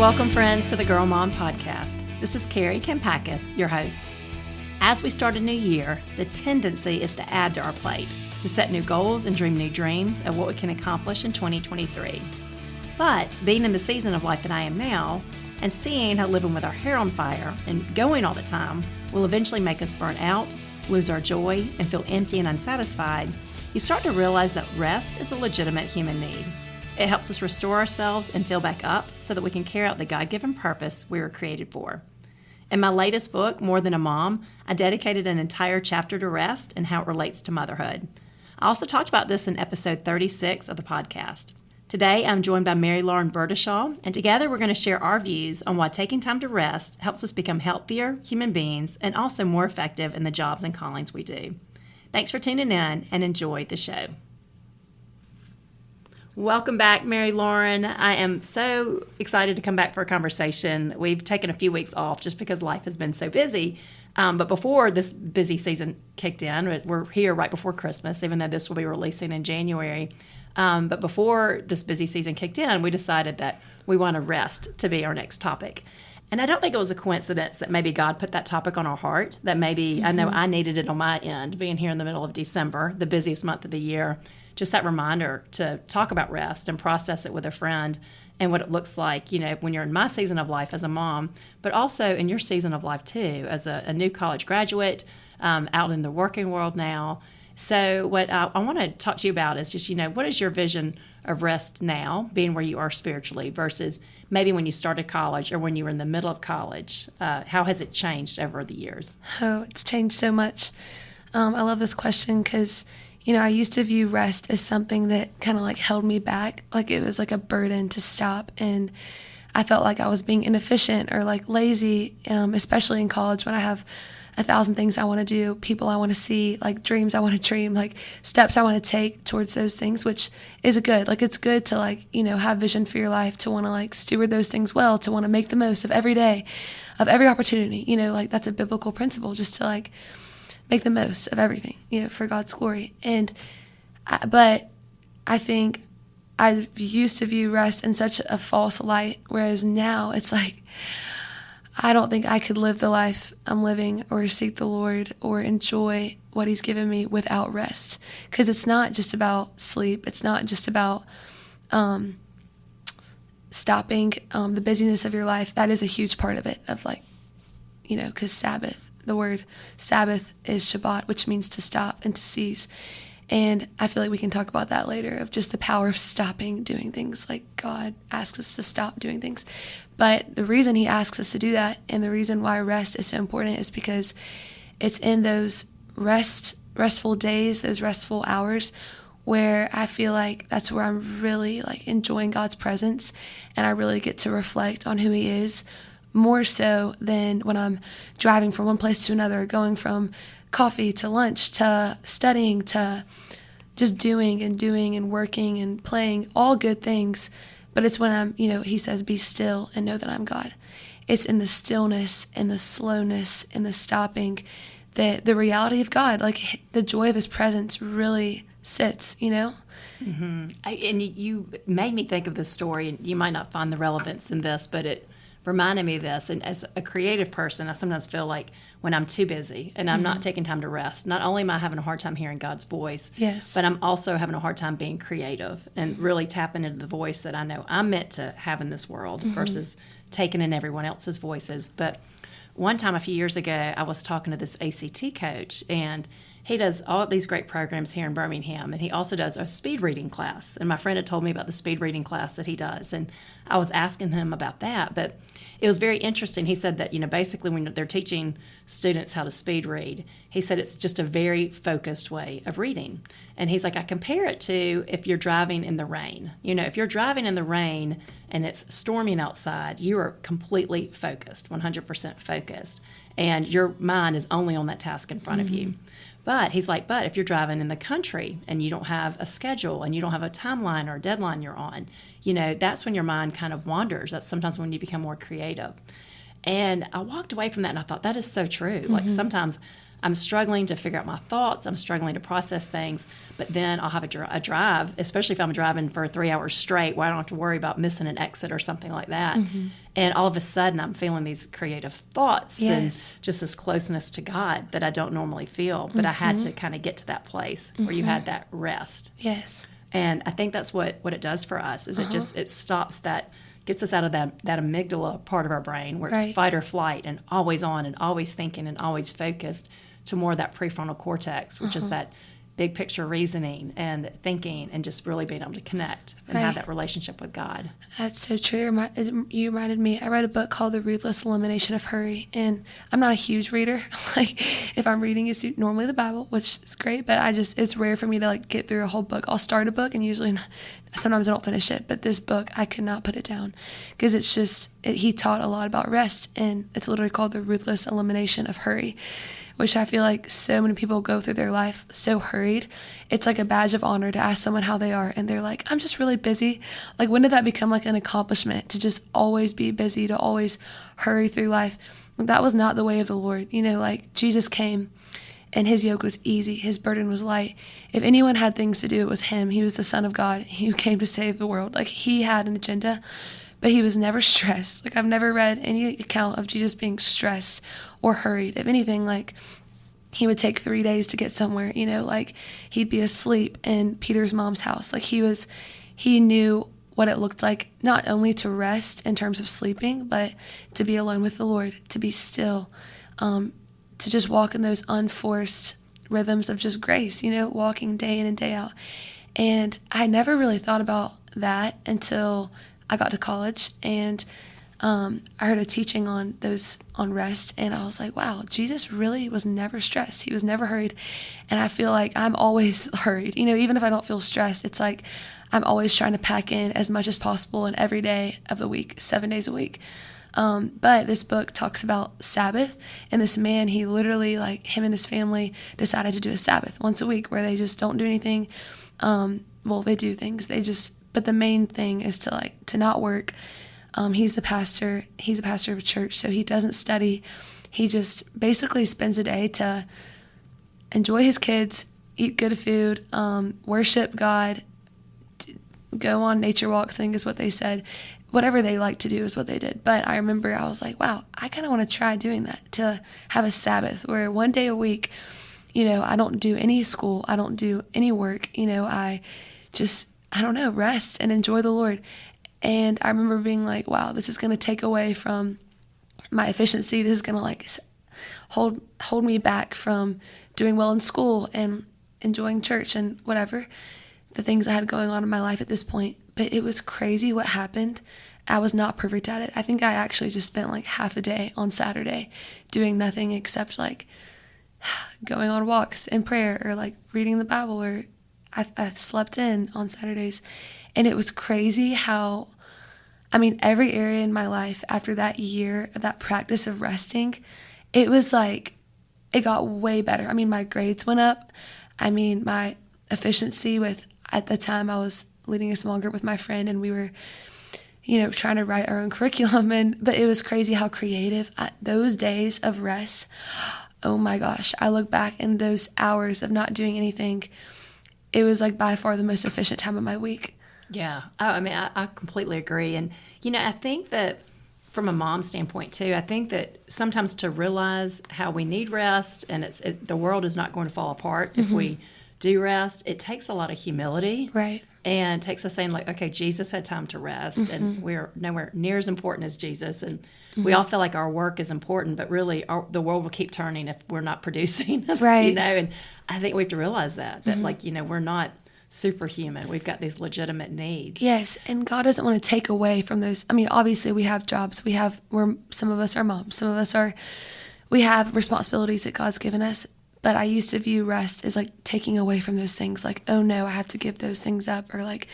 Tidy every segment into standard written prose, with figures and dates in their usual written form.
Welcome, friends, to the Girl Mom Podcast. This is Kari Kampakis, your host. As we start a new year, the tendency is to add to our plate, to set new goals and dream new dreams of what we can accomplish in 2023. But being in the season of life that I am now, and seeing how living with our hair on fire and going all the time will eventually make us burn out, lose our joy, and feel empty and unsatisfied, you start to realize that rest is a legitimate human need. It helps us restore ourselves and fill back up so that we can carry out the God-given purpose we were created for. In my latest book, More Than a Mom, I dedicated an entire chapter to rest and how it relates to motherhood. I also talked about this in episode 36 of the podcast. Today, I'm joined by Mary Lauren Burdeshaw, and together we're going to share our views on why taking time to rest helps us become healthier human beings and also more effective in the jobs and callings we do. Thanks for tuning in and enjoy the show. Welcome back, Mary Lauren. I am so excited to come back for a conversation. We've taken a few weeks off just because life has been so busy. But before this busy season kicked in, we're here right before Christmas, even though this will be releasing in January. But before this busy season kicked in, we decided that we want to rest to be our next topic. And I don't think it was a coincidence that maybe God put that topic on our heart, that maybe I know I needed it on my end, being here in the middle of December, the busiest month of the year. Just that reminder to talk about rest and process it with a friend and what it looks like, you know, when you're in my season of life as a mom, but also in your season of life too, as a new college graduate, out in the working world now. So what I want to talk to you about is just, you know, what is your vision of rest now, being where you are spiritually, versus maybe when you started college or when you were in the middle of college? How has it changed over the years? Oh, it's changed so much. I love this question because, you know, I used to view rest as something that kind of like held me back. Like it was like a burden to stop. And I felt like I was being inefficient or like lazy, especially in college when I have 1,000 things I want to do, people I want to see, like dreams I want to dream, like steps I want to take towards those things, which is good. Like it's good to like, you know, have vision for your life, to want to like steward those things well, to want to make the most of every day, of every opportunity, you know, like that's a biblical principle, just to like make the most of everything, you know, for God's glory. But I think I used to view rest in such a false light, whereas now it's like, I don't think I could live the life I'm living or seek the Lord or enjoy what He's given me without rest. Because it's not just about sleep. It's not just about stopping the busyness of your life. That is a huge part of it, of like, you know, because Sabbath, the word Sabbath is Shabbat, which means to stop and to cease. And I feel like we can talk about that later, of just the power of stopping doing things. Like God asks us to stop doing things. But the reason He asks us to do that, and the reason why rest is so important, is because it's in those restful days, those restful hours, where I feel like that's where I'm really like enjoying God's presence, and I really get to reflect on who He is, more so than when I'm driving from one place to another, going from coffee to lunch to studying to just doing and working and playing, all good things. But it's when I'm, you know, He says, be still and know that I'm God. It's in the stillness and the slowness and the stopping that the reality of God, like the joy of His presence, really sits, you know? Mm-hmm. And you made me think of this story, and you might not find the relevance in this, but it reminded me of this. And as a creative person, I sometimes feel like when I'm too busy and I'm not taking time to rest, not only am I having a hard time hearing God's voice, yes, but I'm also having a hard time being creative and really tapping into the voice that I know I'm meant to have in this world versus taking in everyone else's voices. But one time a few years ago, I was talking to this ACT coach, and he does all these great programs here in Birmingham, and he also does a speed reading class. And my friend had told me about the speed reading class that he does, and I was asking him about that. But it was very interesting. He said that, you know, basically when they're teaching students how to speed read, he said it's just a very focused way of reading. And he's like, I compare it to if you're driving in the rain. You know, if you're driving in the rain and it's storming outside, you are completely focused, 100% focused. And your mind is only on that task in front of you. But he's like, but if you're driving in the country and you don't have a schedule and you don't have a timeline or a deadline you're on, you know, that's when your mind kind of wanders. That's sometimes when you become more creative. And I walked away from that and I thought, that is so true. Like sometimes I'm struggling to figure out my thoughts. I'm struggling to process things. But then I'll have a drive, especially if I'm driving for 3 hours straight, where I don't have to worry about missing an exit or something like that. And all of a sudden, I'm feeling these creative thoughts and just this closeness to God that I don't normally feel. But I had to kind of get to that place where you had that rest. Yes. And I think that's what it does for us, is it stops that, gets us out of that amygdala part of our brain where it's fight or flight and always on and always thinking and always focused, to more of that prefrontal cortex, which is that big picture reasoning and thinking and just really being able to connect and have that relationship with God. That's so true. You reminded me, I read a book called The Ruthless Elimination of Hurry, and I'm not a huge reader. Like, if I'm reading, it's normally the Bible, which is great, but it's rare for me to like get through a whole book. I'll start a book and sometimes I don't finish it, but this book, I could not put it down, because he taught a lot about rest, and it's literally called The Ruthless Elimination of Hurry, which I feel like so many people go through their life so hurried. It's like a badge of honor to ask someone how they are, and they're like, I'm just really busy. Like, when did that become like an accomplishment, to just always be busy, to always hurry through life? That was not the way of the Lord. Like, Jesus came, and his yoke was easy, his burden was light. If anyone had things to do, it was him. He was the Son of God. He came to save the world. Like, he had an agenda, but he was never stressed. Like, I've never read any account of Jesus being stressed or hurried. If anything, like, he would take 3 days to get somewhere, like, he'd be asleep in Peter's mom's house. Like, he knew what it looked like, not only to rest in terms of sleeping, but to be alone with the Lord, to be still, to just walk in those unforced rhythms of just grace, walking day in and day out. And I never really thought about that until I got to college, and I heard a teaching on rest, and I was like, wow, Jesus really was never stressed. He was never hurried. And I feel like I'm always hurried. Even if I don't feel stressed, it's like I'm always trying to pack in as much as possible in every day of the week, 7 days a week. But this book talks about Sabbath, and this man, he literally, like, him and his family decided to do a Sabbath once a week where they just don't do anything. They do things. But the main thing is to not work. He's a pastor of a church, so he doesn't study. He just basically spends a day to enjoy his kids, eat good food, worship God, go on nature walks, I think is what they said. Whatever they like to do is what they did. But I remember I was like, wow, I kind of want to try doing that, to have a Sabbath where one day a week, I don't do any school, I don't do any work, I just, rest and enjoy the Lord. And I remember being like, wow, this is going to take away from my efficiency. This is going to like hold me back from doing well in school and enjoying church and whatever, the things I had going on in my life at this point. But it was crazy what happened. I was not perfect at it. I think I actually just spent like half a day on Saturday doing nothing except like going on walks and prayer, or like reading the Bible, or I slept in on Saturdays. And it was crazy how, every area in my life after that year of that practice of resting, it was like, it got way better. My grades went up. My efficiency at the time I was leading a small group with my friend, and we were, trying to write our own curriculum. But it was crazy how creative those days of rest. Oh my gosh. I look back in those hours of not doing anything. It was like by far the most efficient time of my week. Yeah. I completely agree. And, I think that from a mom standpoint too, I think that sometimes to realize how we need rest, and the world is not going to fall apart if we do rest, it takes a lot of humility. Right. And takes us saying like, okay, Jesus had time to rest, and we're nowhere near as important as Jesus. And we all feel like our work is important, but really the world will keep turning if we're not producing. Right. And I think we have to realize that we're not superhuman. We've got these legitimate needs. Yes, and God doesn't want to take away from those. Obviously we have jobs. Some of us are moms. Some of us we have responsibilities that God's given us. But I used to view rest as like taking away from those things. Like, oh no, I have to give those things up, or like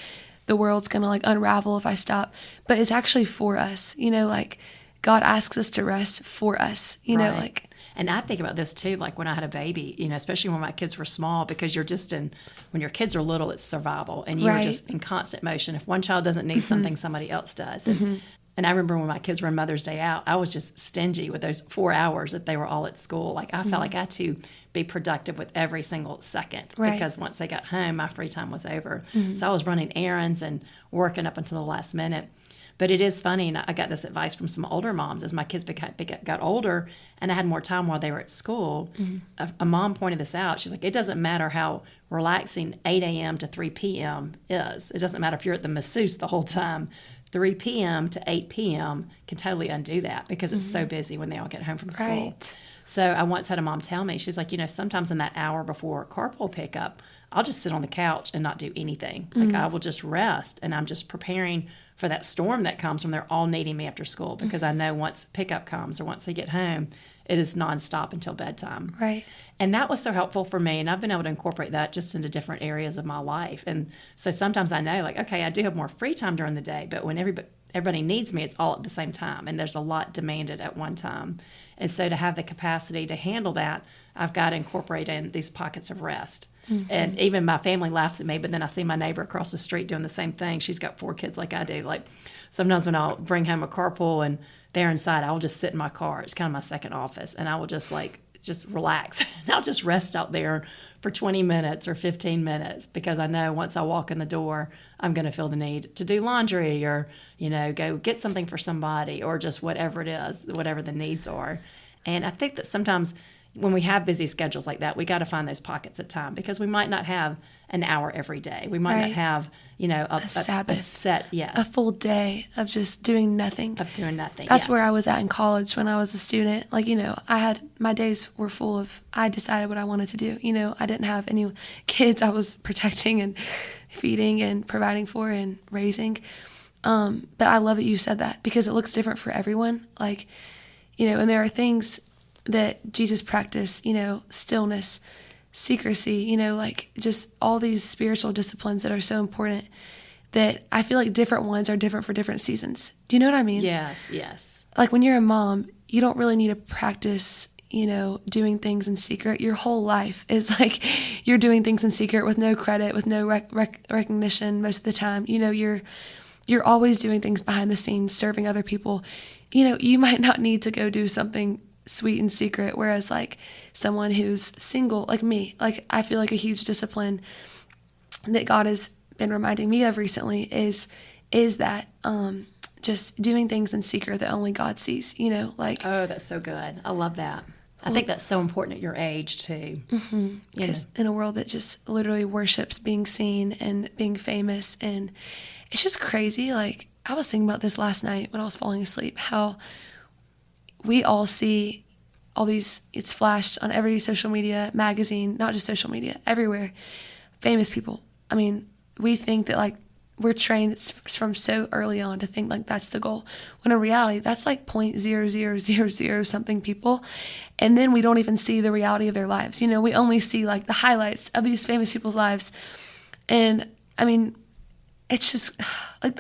the world's going to like unravel if I stop. But it's actually for us, like God asks us to rest for us, right. And I think about this too, like when I had a baby, especially when my kids were small, because when your kids are little, it's survival, and you're right. just in constant motion. If one child doesn't need something, somebody else does. And And I remember when my kids were on Mother's Day out, I was just stingy with those 4 hours that they were all at school. Like I felt like I had to be productive with every single second because once they got home, my free time was over. So I was running errands and working up until the last minute. But it is funny, and I got this advice from some older moms as my kids got older and I had more time while they were at school. A mom pointed this out. She's like, it doesn't matter how relaxing 8 a.m. to 3 p.m. is. It doesn't matter if you're at the masseuse the whole time. 3 p.m. to 8 p.m. can totally undo that because it's so busy when they all get home from school. Right. So I once had a mom tell me, she's like, sometimes in that hour before carpool pickup, I'll just sit on the couch and not do anything. Like I will just rest, and I'm just preparing for that storm that comes when they're all needing me after school because I know once pickup comes or once they get home, it is nonstop until bedtime. Right. And that was so helpful for me, and I've been able to incorporate that just into different areas of my life. And so sometimes I know, like, okay, I do have more free time during the day, but when everybody needs me, it's all at the same time, and there's a lot demanded at one time. And so to have the capacity to handle that, I've got to incorporate in these pockets of rest. And even my family laughs at me, but then I see my neighbor across the street doing the same thing. She's got 4 kids like I do. Like sometimes when I'll bring home a carpool and they're inside, I'll just sit in my car. It's kind of my second office, and I will just relax. And I'll just rest out there for 20 minutes or 15 minutes because I know once I walk in the door, I'm going to feel the need to do laundry or, go get something for somebody or just whatever it is, whatever the needs are. And I think that sometimes when we have busy schedules like that, we got to find those pockets of time because we might not have an hour every day. We might not have, a Sabbath, a set, a full day of just doing nothing. That's where I was at in college when I was a student. Like, I had, my days were full of, I decided what I wanted to do. I didn't have any kids I was protecting and feeding and providing for and raising. But I love that you said that because it looks different for everyone. Like, and there are things that Jesus practiced, stillness, secrecy, like just all these spiritual disciplines that are so important that I feel like different ones are different for different seasons. Do you know what I mean? Yes. Like when you're a mom, you don't really need to practice, doing things in secret. Your whole life is like you're doing things in secret with no credit, with no recognition most of the time. You're always doing things behind the scenes, serving other people. You might not need to go do something sweet and secret, whereas like someone who's single like me, like I feel like a huge discipline that God has been reminding me of recently is that just doing things in secret that only God sees, like oh, that's so good. I love that. I think that's so important at your age too. Because in a world that just literally worships being seen and being famous, and it's just crazy. Like I was thinking about this last night when I was falling asleep, how we all see all these, it's flashed on every social media, magazine, not just social media, everywhere, famous people. I mean, we think that like we're trained from so early on to think like that's the goal, when in reality, that's like 0.0000 something people. And then we don't even see the reality of their lives. We only see like the highlights of these famous people's lives. And I mean, it's just like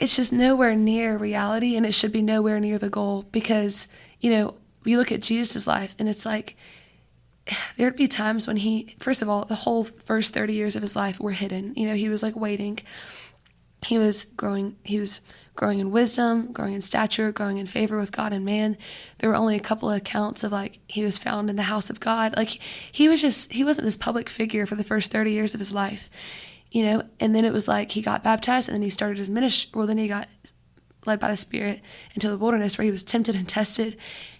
it's just nowhere near reality, and it should be nowhere near the goal because, we look at Jesus' life and it's like there'd be times when first of all, the whole first 30 years of his life were hidden. He was like waiting. He was growing in wisdom, growing in stature, growing in favor with God and man. There were only a couple of accounts of like he was found in the house of God. Like he wasn't this public figure for the first 30 years of his life. And then it was like he got baptized and then he started his ministry. Well, then he got led by the Spirit into the wilderness where he was tempted and tested.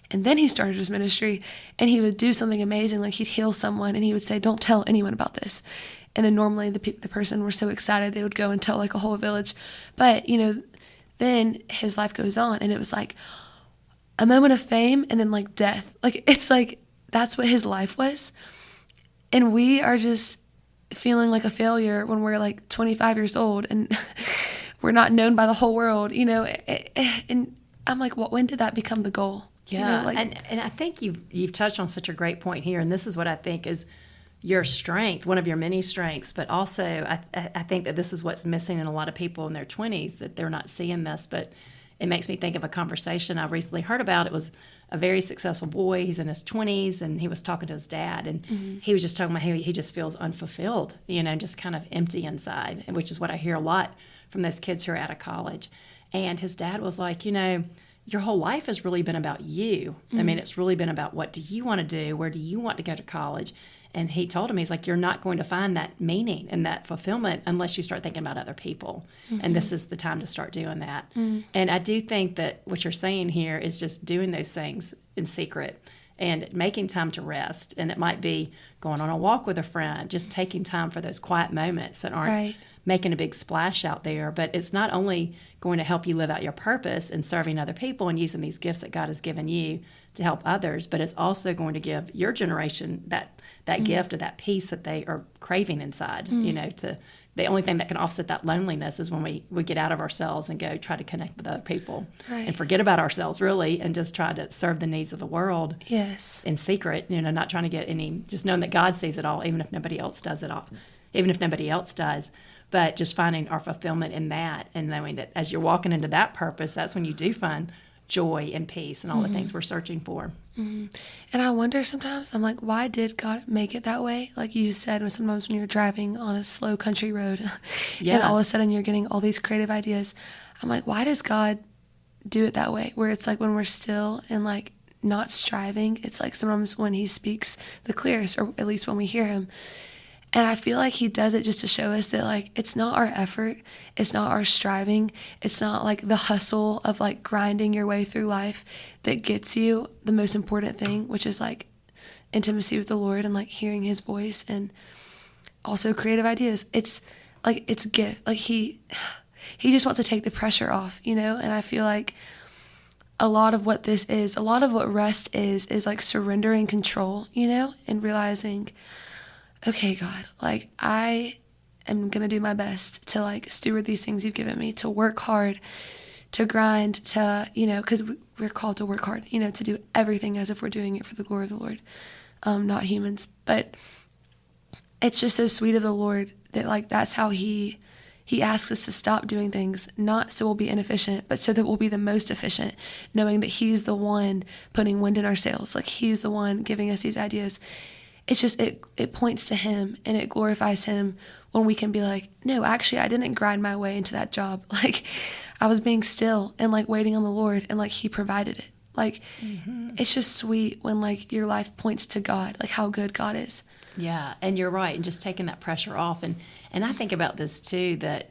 And then he started his ministry and he would do something amazing. Like he'd heal someone and he would say, don't tell anyone about this. And then normally the person were so excited they would go and tell like a whole village. But, then his life goes on and it was like a moment of fame and then like death. Like it's like that's what his life was. And we are just feeling like a failure when we're like 25 years old and we're not known by the whole world, and I'm like, when did that become the goal? Yeah. And I think you've touched on such a great point here. And this is what I think is your strength, one of your many strengths, but also I think that this is what's missing in a lot of people in their 20s, that they're not seeing this. But it makes me think of a conversation I recently heard about. It was a very successful boy. He's in his 20s, and he was talking to his dad, and he was just talking about how he just feels unfulfilled, just kind of empty inside, which is what I hear a lot from those kids who are out of college. And his dad was like, your whole life has really been about you. I mean, it's really been about what do you want to do? Where do you want to go to college? And he told him, he's like, you're not going to find that meaning and that fulfillment unless you start thinking about other people. And this is the time to start doing that. And I do think that what you're saying here is just doing those things in secret and making time to rest. And it might be going on a walk with a friend, just taking time for those quiet moments that aren't making a big splash out there. But it's not only going to help you live out your purpose and serving other people and using these gifts that God has given you to help others, but it's also going to give your generation that gift or that peace that they are craving inside. The only thing that can offset that loneliness is when we get out of ourselves and go try to connect with other people and forget about ourselves, really, and just try to serve the needs of the world in secret, not trying to get just knowing that God sees it all, even if nobody else does it all, even if nobody else does. But just finding our fulfillment in that and knowing that as you're walking into that purpose, that's when you do find joy and peace and all the things we're searching for. And I wonder sometimes, I'm like, why did God make it that way? Like you said, sometimes when you're driving on a slow country road and all of a sudden you're getting all these creative ideas, I'm like, why does God do it that way? Where it's like when we're still and like not striving, it's like sometimes when he speaks the clearest, or at least when we hear him. And I feel like he does it just to show us that, like, it's not our effort. It's not our striving. It's not, like, the hustle of, like, grinding your way through life that gets you the most important thing, which is, like, intimacy with the Lord and, like, hearing his voice and also creative ideas. It's, like, it's gift. Like, he just wants to take the pressure off, And I feel like a lot of what this is, a lot of what rest is, like, surrendering control, and realizing, okay, God, like, I am going to do my best to, like, steward these things you've given me, to work hard, to grind, to, because we're called to work hard, to do everything as if we're doing it for the glory of the Lord, not humans. But it's just so sweet of the Lord that, like, that's how he asks us to stop doing things, not so we'll be inefficient, but so that we'll be the most efficient, knowing that he's the one putting wind in our sails. Like, he's the one giving us these ideas. It's just, it points to him and it glorifies him when we can be like, no, actually, I didn't grind my way into that job. Like, I was being still and, like, waiting on the Lord, and, like, he provided it. Like, it's just sweet when, like, your life points to God, like, how good God is. Yeah, and you're right, and just taking that pressure off. And I think about this, too, that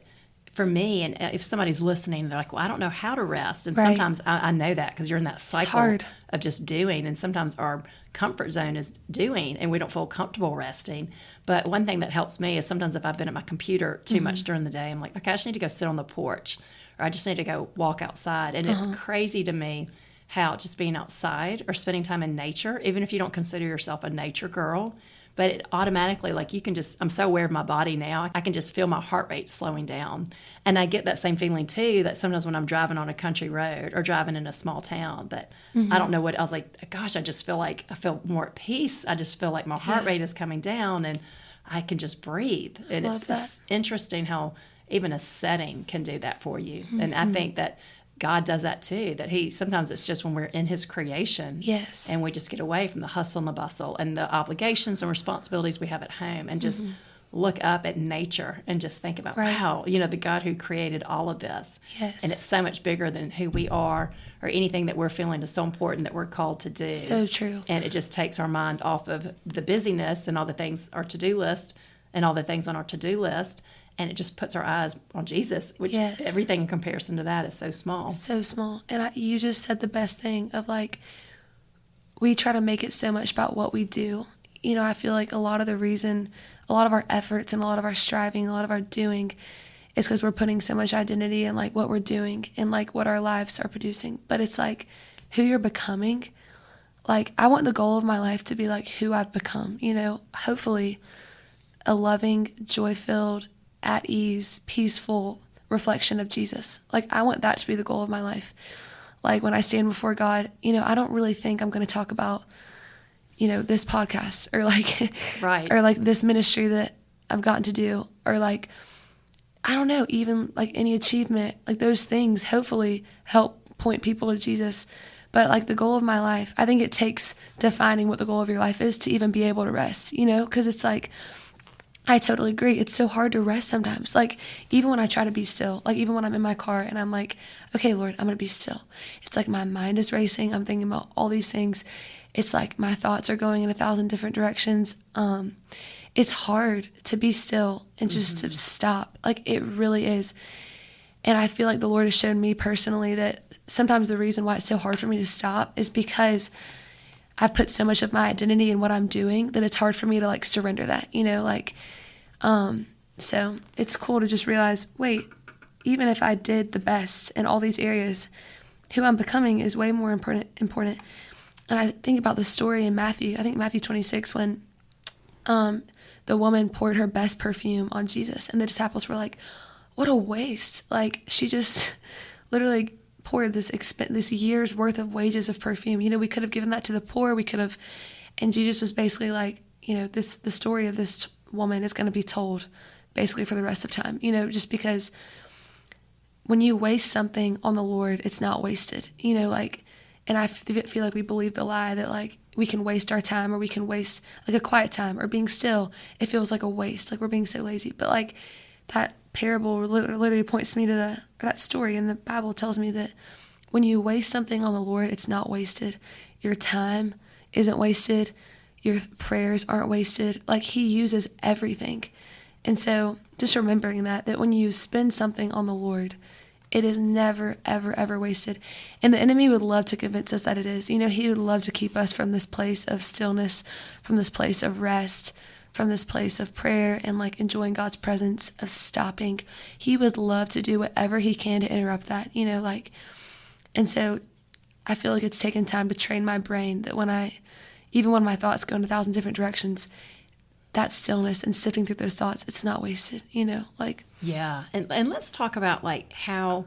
for me, and if somebody's listening, they're like, well, I don't know how to rest. And sometimes I know that because you're in that cycle of just doing. And sometimes our comfort zone is doing, and we don't feel comfortable resting. But one thing that helps me is sometimes if I've been at my computer too much during the day, I'm like, okay, I just need to go sit on the porch, or I just need to go walk outside. And it's crazy to me how just being outside or spending time in nature, even if you don't consider yourself a nature girl, but it automatically, like, you can just, I'm so aware of my body now, I can just feel my heart rate slowing down. And I get that same feeling, too, that sometimes when I'm driving on a country road or driving in a small town that I don't know what, I was like, gosh, I just feel like I feel more at peace. I just feel like my heart rate is coming down and I can just breathe. And it's interesting how even a setting can do that for you. And I think that God does that too, that sometimes it's just when we're in his creation and we just get away from the hustle and the bustle and the obligations and responsibilities we have at home and just look up at nature and just think about, wow, the God who created all of this. And it's so much bigger than who we are or anything that we're feeling is so important that we're called to do. So true. And it just takes our mind off of the busyness and all the things, our to-do list and all the things on our to-do list. And it just puts our eyes on Jesus, which everything in comparison to that is so small. So small. And you just said the best thing of, like, we try to make it so much about what we do. I feel like a lot of our efforts and a lot of our striving, a lot of our doing is because we're putting so much identity in, like, what we're doing and, like, what our lives are producing. But it's, like, who you're becoming. Like, I want the goal of my life to be, like, who I've become, hopefully a loving, joy-filled, at ease, peaceful reflection of Jesus. Like, I want that to be the goal of my life. Like, when I stand before God, I don't really think I'm going to talk about, this podcast or, like, or, like, this ministry that I've gotten to do, or, like, I don't know, even, like, any achievement. Like, those things hopefully help point people to Jesus. But, like, the goal of my life, I think it takes defining what the goal of your life is to even be able to rest, because it's like, I totally agree. It's so hard to rest sometimes. Like, even when I try to be still, like, even when I'm in my car and I'm like, okay, Lord, I'm going to be still. It's like my mind is racing. I'm thinking about all these things. It's like my thoughts are going in 1,000 different directions. It's hard to be still and just to stop. Like, it really is. And I feel like the Lord has shown me personally that sometimes the reason why it's so hard for me to stop is because I've put so much of my identity in what I'm doing that it's hard for me to like surrender that, so it's cool to just realize, wait, even if I did the best in all these areas, who I'm becoming is way more important. And I think about the story in Matthew 26, when the woman poured her best perfume on Jesus, and the disciples were like, what a waste. Like, she just literally poured this year's worth of wages of perfume. We could have given that to the poor. And Jesus was basically like, the story of this woman is going to be told basically for the rest of time, just because when you waste something on the Lord, it's not wasted, and I feel like we believe the lie that like we can waste our time, or we can waste like a quiet time, or being still. It feels like a waste, like we're being so lazy. But like that parable literally points me to that story, and the Bible tells me that when you waste something on the Lord, it's not wasted. Your time isn't wasted. Your prayers aren't wasted. Like, he uses everything. And so just remembering that when you spend something on the Lord, it is never, ever, ever wasted. And the enemy would love to convince us that it is. He would love to keep us from this place of stillness, from this place of rest, from this place of prayer and like enjoying God's presence, of stopping. He would love to do whatever he can to interrupt that, and so I feel like it's taken time to train my brain that even when my thoughts go in 1,000 different directions, that stillness and sifting through those thoughts, it's not wasted, Yeah. And let's talk about like how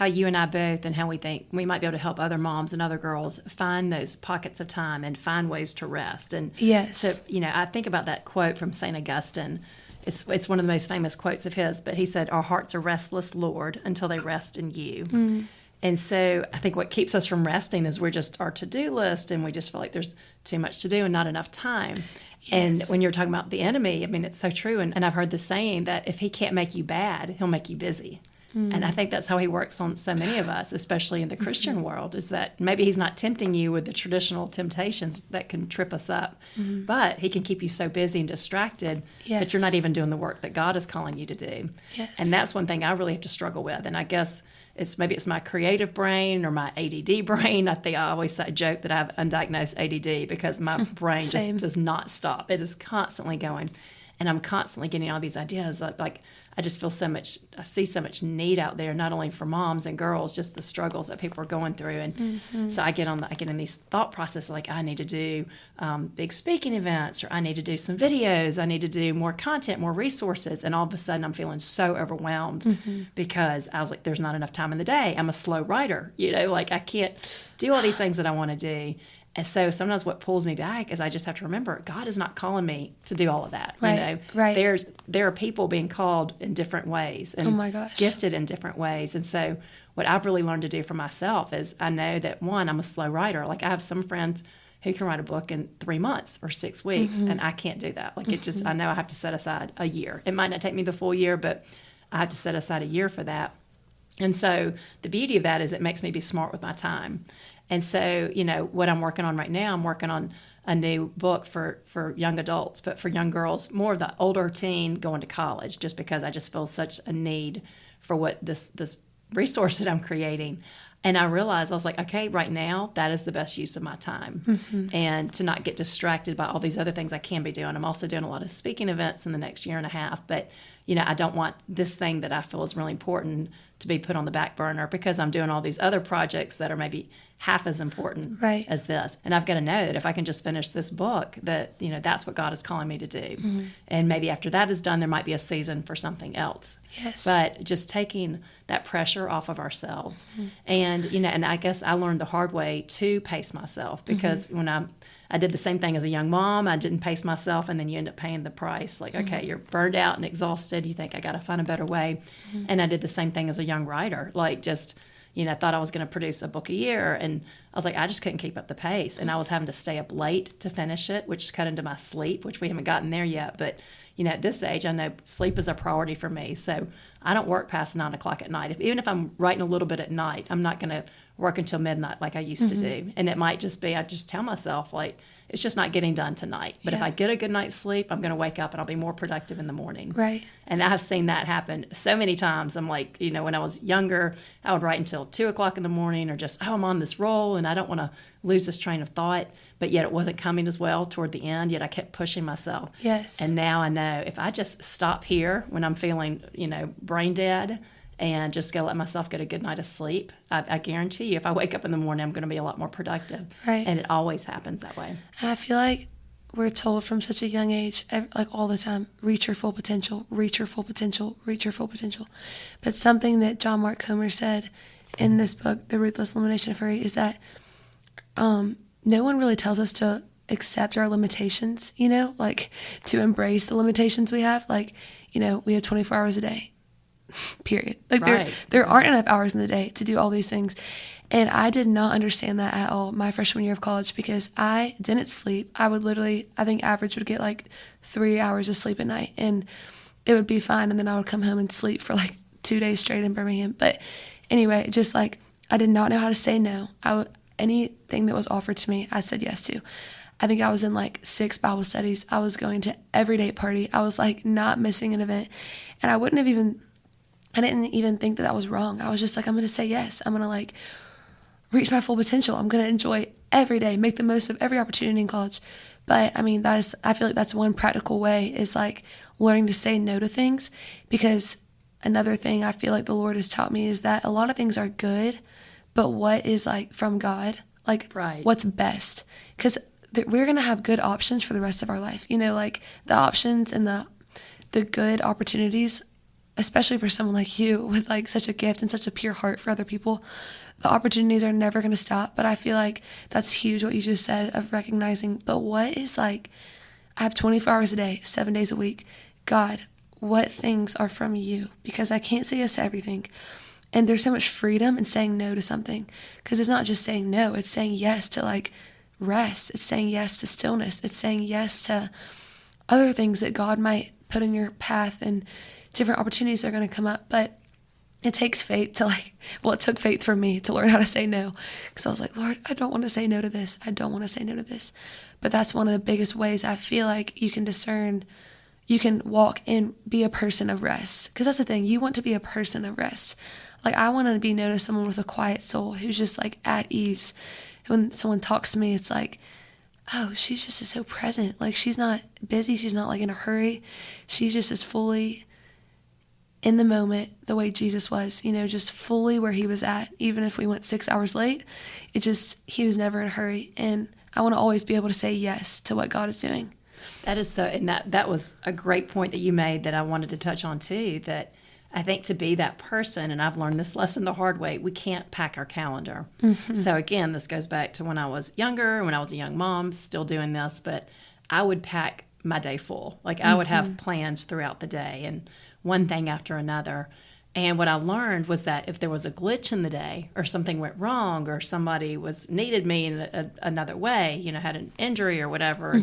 you and I both, and how we think we might be able to help other moms and other girls find those pockets of time and find ways to rest. And yes. So, I think about that quote from St. Augustine. It's one of the most famous quotes of his, but he said, "Our hearts are restless, Lord, until they rest in you." Mm. And so I think what keeps us from resting is we're just our to-do list, and we just feel like there's too much to do and not enough time. Yes. And when you're talking about the enemy, I mean, it's so true. And I've heard the saying that if he can't make you bad, he'll make you busy. And I think that's how he works on so many of us, especially in the Christian world, is that maybe he's not tempting you with the traditional temptations that can trip us up, but he can keep you so busy and distracted that you're not even doing the work that God is calling you to do. Yes. And that's one thing I really have to struggle with. And I guess it's my creative brain or my ADD brain. I always joke that I have undiagnosed ADD because my brain just does not stop. It is constantly going. And I'm constantly getting all these ideas. Like I just feel I see so much need out there, not only for moms and girls, just the struggles that people are going through. And so I get in these thought processes, like I need to do big speaking events, or I need to do some videos. I need to do more content, more resources. And all of a sudden I'm feeling so overwhelmed because I was like, there's not enough time in the day. I'm a slow writer, like I can't do all these things that I want to do. And so sometimes what pulls me back is I just have to remember God is not calling me to do all of that. Right. Right. There are people being called in different ways and oh my gosh. gifted in different ways. And so what I've really learned to do for myself is I know that, one, I'm a slow writer. Like I have some friends who can write a book in 3 months or 6 weeks, and I can't do that. Like I know I have to set aside a year. It might not take me the full year, but I have to set aside a year for that. And so the beauty of that is it makes me be smart with my time. And so, what I'm working on right now, I'm working on a new book for young adults, but for young girls, more of the older teen going to college, just because I just feel such a need for what this resource that I'm creating. And I realized, I was like, okay, right now, that is the best use of my time. And to not get distracted by all these other things I can be doing. I'm also doing a lot of speaking events in the next year and a half, but I don't want this thing that I feel is really important to be put on the back burner because I'm doing all these other projects that are maybe half as important as this. And I've got to know that if I can just finish this book, that, that's what God is calling me to do. And maybe after that is done, there might be a season for something else. Yes. But just taking that pressure off of ourselves. And, and I guess I learned the hard way to pace myself because when I did the same thing as a young mom. I didn't pace myself, and then you end up paying the price. Like, okay, you're burned out and exhausted. You think, I got to find a better way. And I did the same thing as a young writer. Like, just, I thought I was going to produce a book a year. And I was like, I just couldn't keep up the pace. And I was having to stay up late to finish it, which cut into my sleep, which we haven't gotten there yet. But, at this age, I know sleep is a priority for me. So I don't work past 9 o'clock at night. Even if I'm writing a little bit at night, I'm not going to work until midnight like I used to do. And it might just be, I just tell myself, like, it's just not getting done tonight. But if I get a good night's sleep, I'm going to wake up and I'll be more productive in the morning. Right. And I've seen that happen so many times. I'm like, when I was younger, I would write until 2 o'clock in the morning, or just, I'm on this roll and I don't want to lose this train of thought. But yet it wasn't coming as well toward the end, yet I kept pushing myself. Yes. And now I know if I just stop here when I'm feeling, brain dead, and just go let myself get a good night of sleep, I guarantee you, if I wake up in the morning, I'm going to be a lot more productive. Right. And it always happens that way. And I feel like we're told from such a young age, like all the time, reach your full potential, reach your full potential, reach your full potential. But something that John Mark Comer said in this book, The Ruthless Elimination of Hurry, is that no one really tells us to accept our limitations, like to embrace the limitations we have. Like, we have 24 hours a day. Period. Like there aren't enough hours in the day to do all these things. And I did not understand that at all my freshman year of college, because I didn't sleep. I would literally, I think average would get like 3 hours of sleep at night, and it would be fine. And then I would come home and sleep for like 2 days straight in Birmingham. But anyway, just like, I did not know how to say no. Anything that was offered to me, I said yes to. I think I was in like 6 Bible studies. I was going to every date party. I was like not missing an event. And I didn't even think that was wrong. I was just like, I'm going to say yes. I'm going to like reach my full potential. I'm going to enjoy every day, make the most of every opportunity in college. But I mean, I feel like that's one practical way, is like learning to say no to things. Because another thing I feel like the Lord has taught me is that a lot of things are good, but what is like from God, like what's best? Because we're going to have good options for the rest of our life. Like the options and the good opportunities, especially for someone like you with like such a gift and such a pure heart for other people, the opportunities are never going to stop. But I feel like that's huge what you just said, of recognizing, but what is like, I have 24 hours a day, 7 days a week. God, what things are from you? Because I can't say yes to everything. And there's so much freedom in saying no to something, because it's not just saying no, it's saying yes to like rest. It's saying yes to stillness. It's saying yes to other things that God might put in your path, and different opportunities that are going to come up. But it takes faith to it took faith for me to learn how to say no, because I was like, Lord, I don't want to say no to this. I don't want to say no to this. But that's one of the biggest ways I feel like you can discern, you can walk and be a person of rest. Because that's the thing, you want to be a person of rest. Like, I want to be known as someone with a quiet soul who's just like at ease. When someone talks to me, it's like, oh, she's just so present. Like, she's not busy. She's not like in a hurry. She's just as fully in the moment, the way Jesus was, just fully where he was at. Even if we went 6 hours late, he was never in a hurry. And I want to always be able to say yes to what God is doing. That is so, and that was a great point that you made that I wanted to touch on too, that I think to be that person, and I've learned this lesson the hard way, we can't pack our calendar. Mm-hmm. So again, this goes back to when I was younger, when I was a young mom, still doing this, but I would pack my day full. Like, I would have plans throughout the day and one thing after another. And what I learned was that if there was a glitch in the day, or something went wrong, or somebody needed me in another way, had an injury or whatever,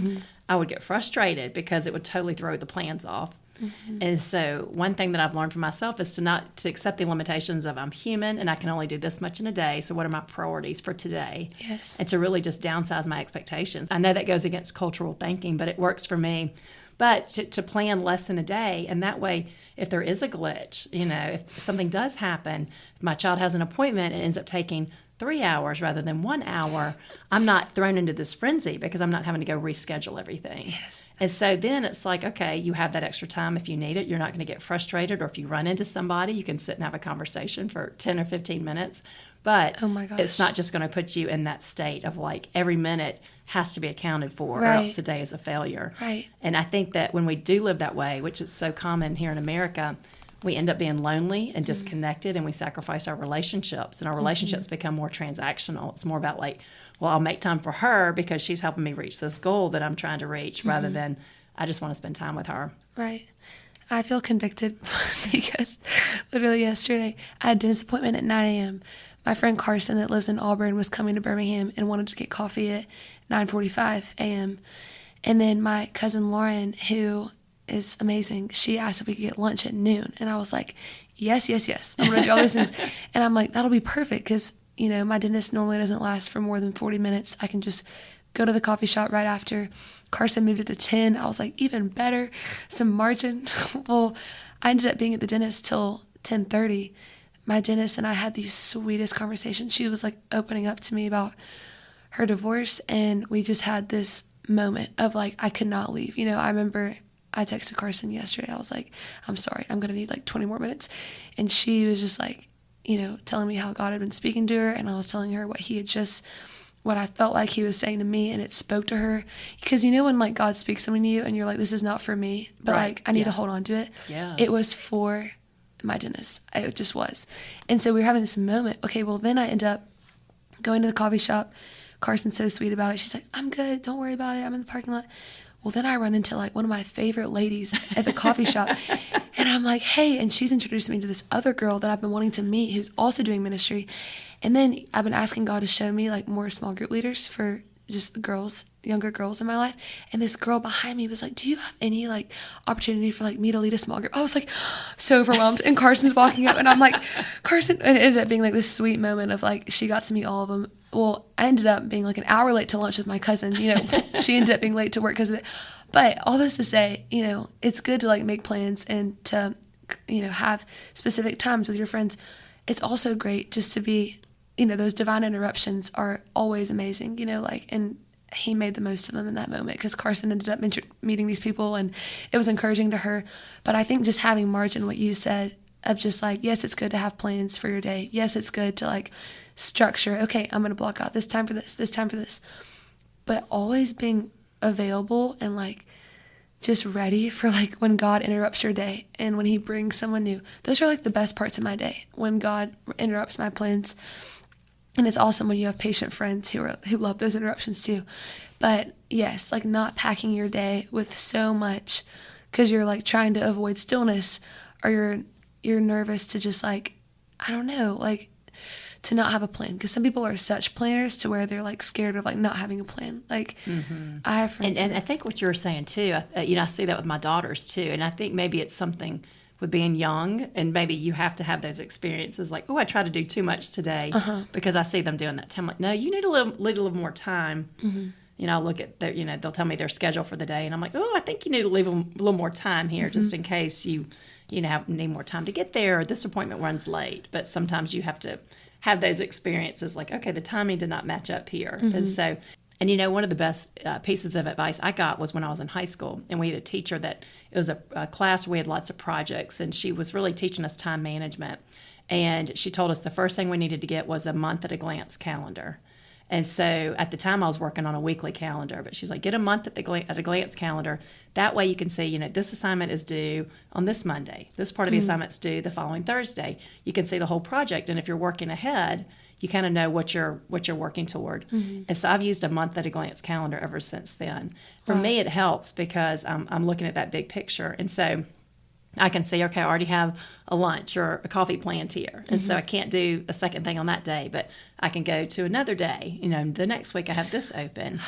I would get frustrated because it would totally throw the plans off. Mm-hmm. And so one thing that I've learned for myself is to accept the limitations of, I'm human and I can only do this much in a day. So what are my priorities for today? Yes. And to really just downsize my expectations. I know that goes against cultural thinking, but it works for me. But to plan less than a day, and that way, if there is a glitch, if something does happen, if my child has an appointment and ends up taking 3 hours rather than 1 hour, I'm not thrown into this frenzy because I'm not having to go reschedule everything. Yes. And so then it's like, okay, you have that extra time if you need it. You're not going to get frustrated, or if you run into somebody, you can sit and have a conversation for 10 or 15 minutes. But oh my gosh, it's not just going to put you in that state of like every minute has to be accounted for, right, or else the day is a failure. Right. And I think that when we do live that way, which is so common here in America, we end up being lonely and disconnected, and we sacrifice our relationships, and our relationships become more transactional. It's more about like, well, I'll make time for her because she's helping me reach this goal that I'm trying to reach, rather than I just want to spend time with her. Right. I feel convicted because literally yesterday I had a dentist appointment at 9 a.m. My friend Carson that lives in Auburn was coming to Birmingham and wanted to get coffee at 9:45 a.m. And then my cousin Lauren, who is amazing, she asked if we could get lunch at noon. And I was like, yes. I'm going to do all those things. And I'm like, that'll be perfect because, you know, my dentist normally doesn't last for more than 40 minutes. I can just go to the coffee shop right after. Carson moved it to 10. I was like, even better, some margin. Well, I ended up being at the dentist till 10:30. My dentist and I had the sweetest conversation. She was like opening up to me about her divorce, and we just had this moment of like, I could not leave. You know, I remember I texted Carson yesterday. I was like, I'm sorry, I'm going to need like 20 more minutes. And she was just like, you know, telling me how God had been speaking to her, and I was telling her what I felt like he was saying to me, and it spoke to her. Because you know when like God speaks something to you and you're like, this is not for me, but right. like I need to hold on to it. Yes. It was for my dentist. It just was. And so we were having this moment. Okay, well then I end up going to the coffee shop. Carson's so sweet about it. She's like, I'm good, don't worry about it, I'm in the parking lot. Well, then I run into like one of my favorite ladies at the coffee shop, and I'm like, hey, and she's introduced me to this other girl that I've been wanting to meet who's also doing ministry. And then I've been asking God to show me like more small group leaders for just girls, younger girls in my life. And this girl behind me was like, do you have any like opportunity for like me to lead a small group? I was like so overwhelmed. And Carson's walking up and I'm like, Carson, and it ended up being like this sweet moment of like, she got to meet all of them. Well, I ended up being like an hour late to lunch with my cousin, you know, she ended up being late to work because of it. But all this to say, you know, it's good to like make plans and to, you know, have specific times with your friends. It's also great just to be, you know, those divine interruptions are always amazing, you know, like, and he made the most of them in that moment because Carson ended up meeting these people and it was encouraging to her. But I think just having margin, what you said, of just like, yes, it's good to have plans for your day. Yes, it's good to like structure, okay, I'm going to block out this time for this time for this. But always being available and like just ready for like when God interrupts your day and when he brings someone new. Those are like the best parts of my day, when God interrupts my plans. And it's awesome when you have patient friends who love those interruptions too. But yes, like not packing your day with so much because you're like trying to avoid stillness, or you're nervous to just like, I don't know, like to not have a plan. Because some people are such planners to where they're like scared of like not having a plan. Like I have friends. And I think what you were saying too, you know, I see that with my daughters too. And I think maybe it's something with being young, and maybe you have to have those experiences like, oh, I try to do too much today because I see them doing that. I'm like, no, you need a little more time. You know, I'll look at their, you know, they'll tell me their schedule for the day, and I'm like, oh, I think you need to leave them a little more time here just in case you know, need more time to get there, or this appointment runs late. But sometimes you have to have those experiences like, okay, the timing did not match up here. And so, and you know, one of the best pieces of advice I got was when I was in high school, and we had a teacher that, it was a class where we had lots of projects, and she was really teaching us time management. And she told us the first thing we needed to get was a month at a glance calendar. And so at the time I was working on a weekly calendar, but she's like, get a month at a glance calendar. That way you can see, you know, this assignment is due on this Monday. This part of the assignment's due the following Thursday. You can see the whole project, and if you're working ahead, you kind of know what you're working toward. And so I've used a month at a glance calendar ever since then. For me, it helps because I'm looking at that big picture. And so I can see, okay, I already have a lunch or a coffee planned here. And so I can't do a second thing on that day, but I can go to another day. You know, the next week I have this open.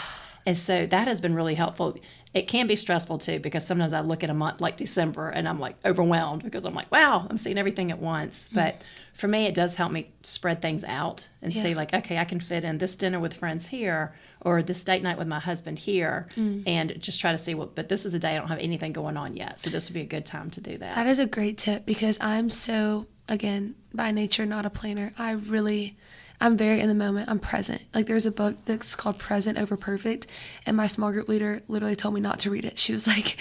And so that has been really helpful. It can be stressful too, because sometimes I look at a month like December and I'm like overwhelmed because I'm like, wow, I'm seeing everything at once. But for me, it does help me spread things out and see like, okay, I can fit in this dinner with friends here, or this date night with my husband here, and just try to see, well, but this is a day I don't have anything going on yet. So this would be a good time to do that. That is a great tip, because I'm so, again, by nature, not a planner. I'm very in the moment. I'm present. Like, there's a book that's called Present Over Perfect, and my small group leader literally told me not to read it. She was like,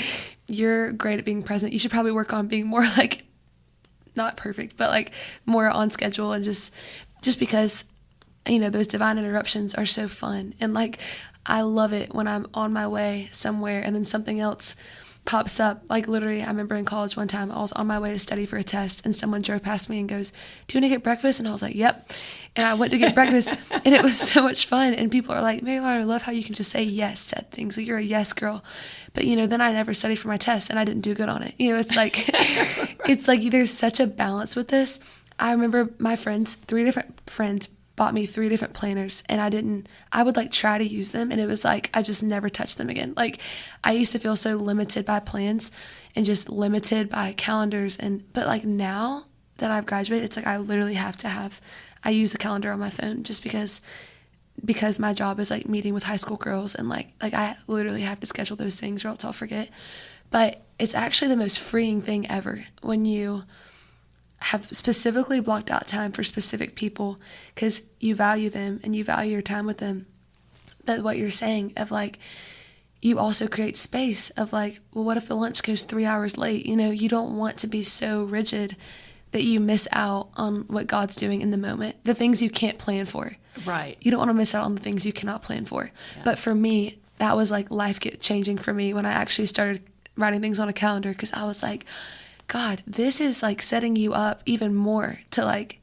you're great at being present. You should probably work on being more like, not perfect, but like more on schedule, and just because, you know, those divine interruptions are so fun. And like, I love it when I'm on my way somewhere and then something else pops up. Like literally, I remember in college one time I was on my way to study for a test and someone drove past me and goes, "Do you want to get breakfast?" And I was like, "Yep." And I went to get breakfast and it was so much fun. And people are like, "Mary Lauren, I love how you can just say yes to things. Like, you're a yes girl." But then I never studied for my test and I didn't do good on it. It's like, it's like there's such a balance with this. I remember my friends, 3 different friends bought me 3 different planners, and I would like try to use them, and it was like I just never touched them again. Like, I used to feel so limited by plans and just limited by calendars, but like now that I've graduated, it's like I literally I use the calendar on my phone just because my job is like meeting with high school girls, and like I literally have to schedule those things or else I'll forget. But it's actually the most freeing thing ever when you have specifically blocked out time for specific people because you value them and you value your time with them. But what you're saying of like, you also create space of like, well, what if the lunch goes 3 hours late? You don't want to be so rigid that you miss out on what God's doing in the moment, the things you can't plan for. Right. You don't want to miss out on the things you cannot plan for. Yeah. But for me, that was like life changing for me when I actually started writing things on a calendar, because I was like, God, this is like setting you up even more to like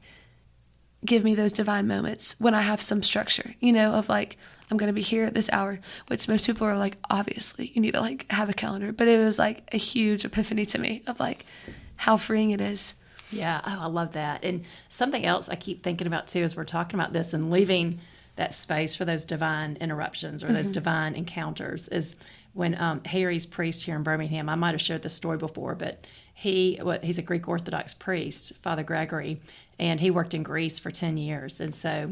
give me those divine moments when I have some structure, of like, I'm going to be here at this hour, which most people are like, obviously you need to like have a calendar. But it was like a huge epiphany to me of like how freeing it is. Yeah. Oh, I love that. And something else I keep thinking about too, as we're talking about this and leaving that space for those divine interruptions or those divine encounters, is when Harry's priest here in Birmingham, I might have shared this story before, but he's a Greek Orthodox priest, Father Gregory, and he worked in Greece for 10 years. And so,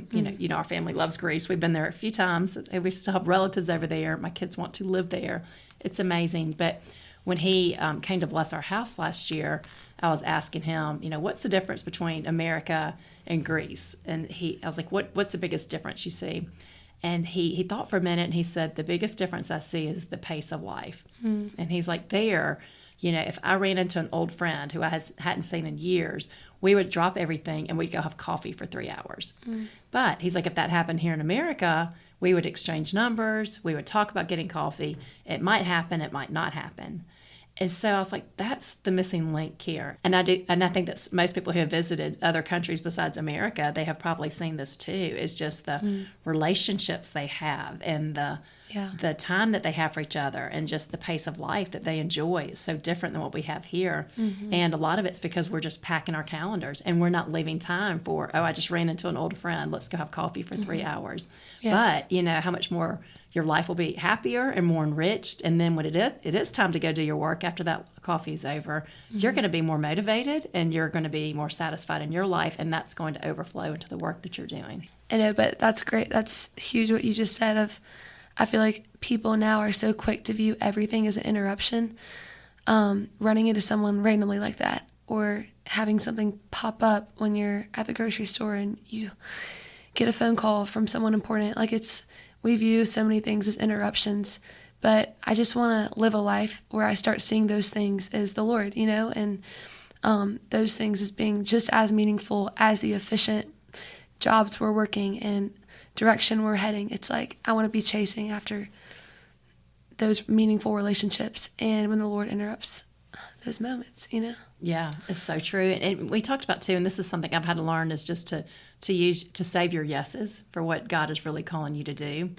our family loves Greece. We've been there a few times. We still have relatives over there. My kids want to live there. It's amazing. But when he came to bless our house last year, I was asking him, what's the difference between America and Greece? And I was like, what's the biggest difference you see? And he thought for a minute, and he said, the biggest difference I see is the pace of life. And he's like, if I ran into an old friend who I hadn't seen in years, we would drop everything and we'd go have coffee for 3 hours. But he's like, if that happened here in America, we would exchange numbers. We would talk about getting coffee. It might happen. It might not happen. And so I was like, that's the missing link here. And I think that most people who have visited other countries besides America, they have probably seen this too, is just the relationships they have and the time that they have for each other and just the pace of life that they enjoy is so different than what we have here. And a lot of it's because we're just packing our calendars and we're not leaving time for, I just ran into an old friend, let's go have coffee for 3 hours. Yes. But how much more your life will be happier and more enriched. And then when it is time to go do your work after that coffee is over, you're going to be more motivated and you're going to be more satisfied in your life, and that's going to overflow into the work that you're doing. I know, but that's great. That's huge what you just said I feel like people now are so quick to view everything as an interruption. Running into someone randomly like that, or having something pop up when you're at the grocery store and you get a phone call from someone important. We view so many things as interruptions, but I just want to live a life where I start seeing those things as the Lord, and those things as being just as meaningful as the efficient jobs we're working and direction we're heading. It's like I want to be chasing after those meaningful relationships, and when the Lord interrupts those moments, Yeah, it's so true. And we talked about too, and this is something I've had to learn, is just to save your yeses for what God is really calling you to do.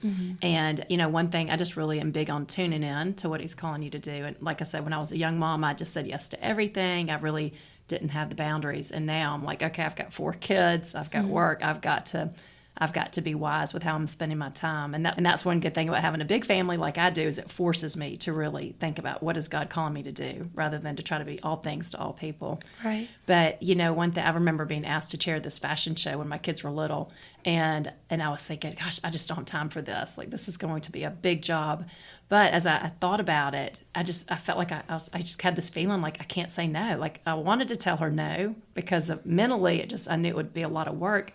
And one thing, I just really am big on tuning in to what He's calling you to do. And like I said, when I was a young mom, I just said yes to everything. I really didn't have the boundaries. And now I'm like, okay, I've got 4 kids, I've got work, I've got to be wise with how I'm spending my time. And that's one good thing about having a big family like I do, is it forces me to really think about what is God calling me to do, rather than to try to be all things to all people. Right. But, one thing, I remember being asked to chair this fashion show when my kids were little. And I was thinking, gosh, I just don't have time for this. Like, this is going to be a big job. But as I thought about it, I felt like I just had this feeling like I can't say no. Like, I wanted to tell her no because mentally I knew it would be a lot of work.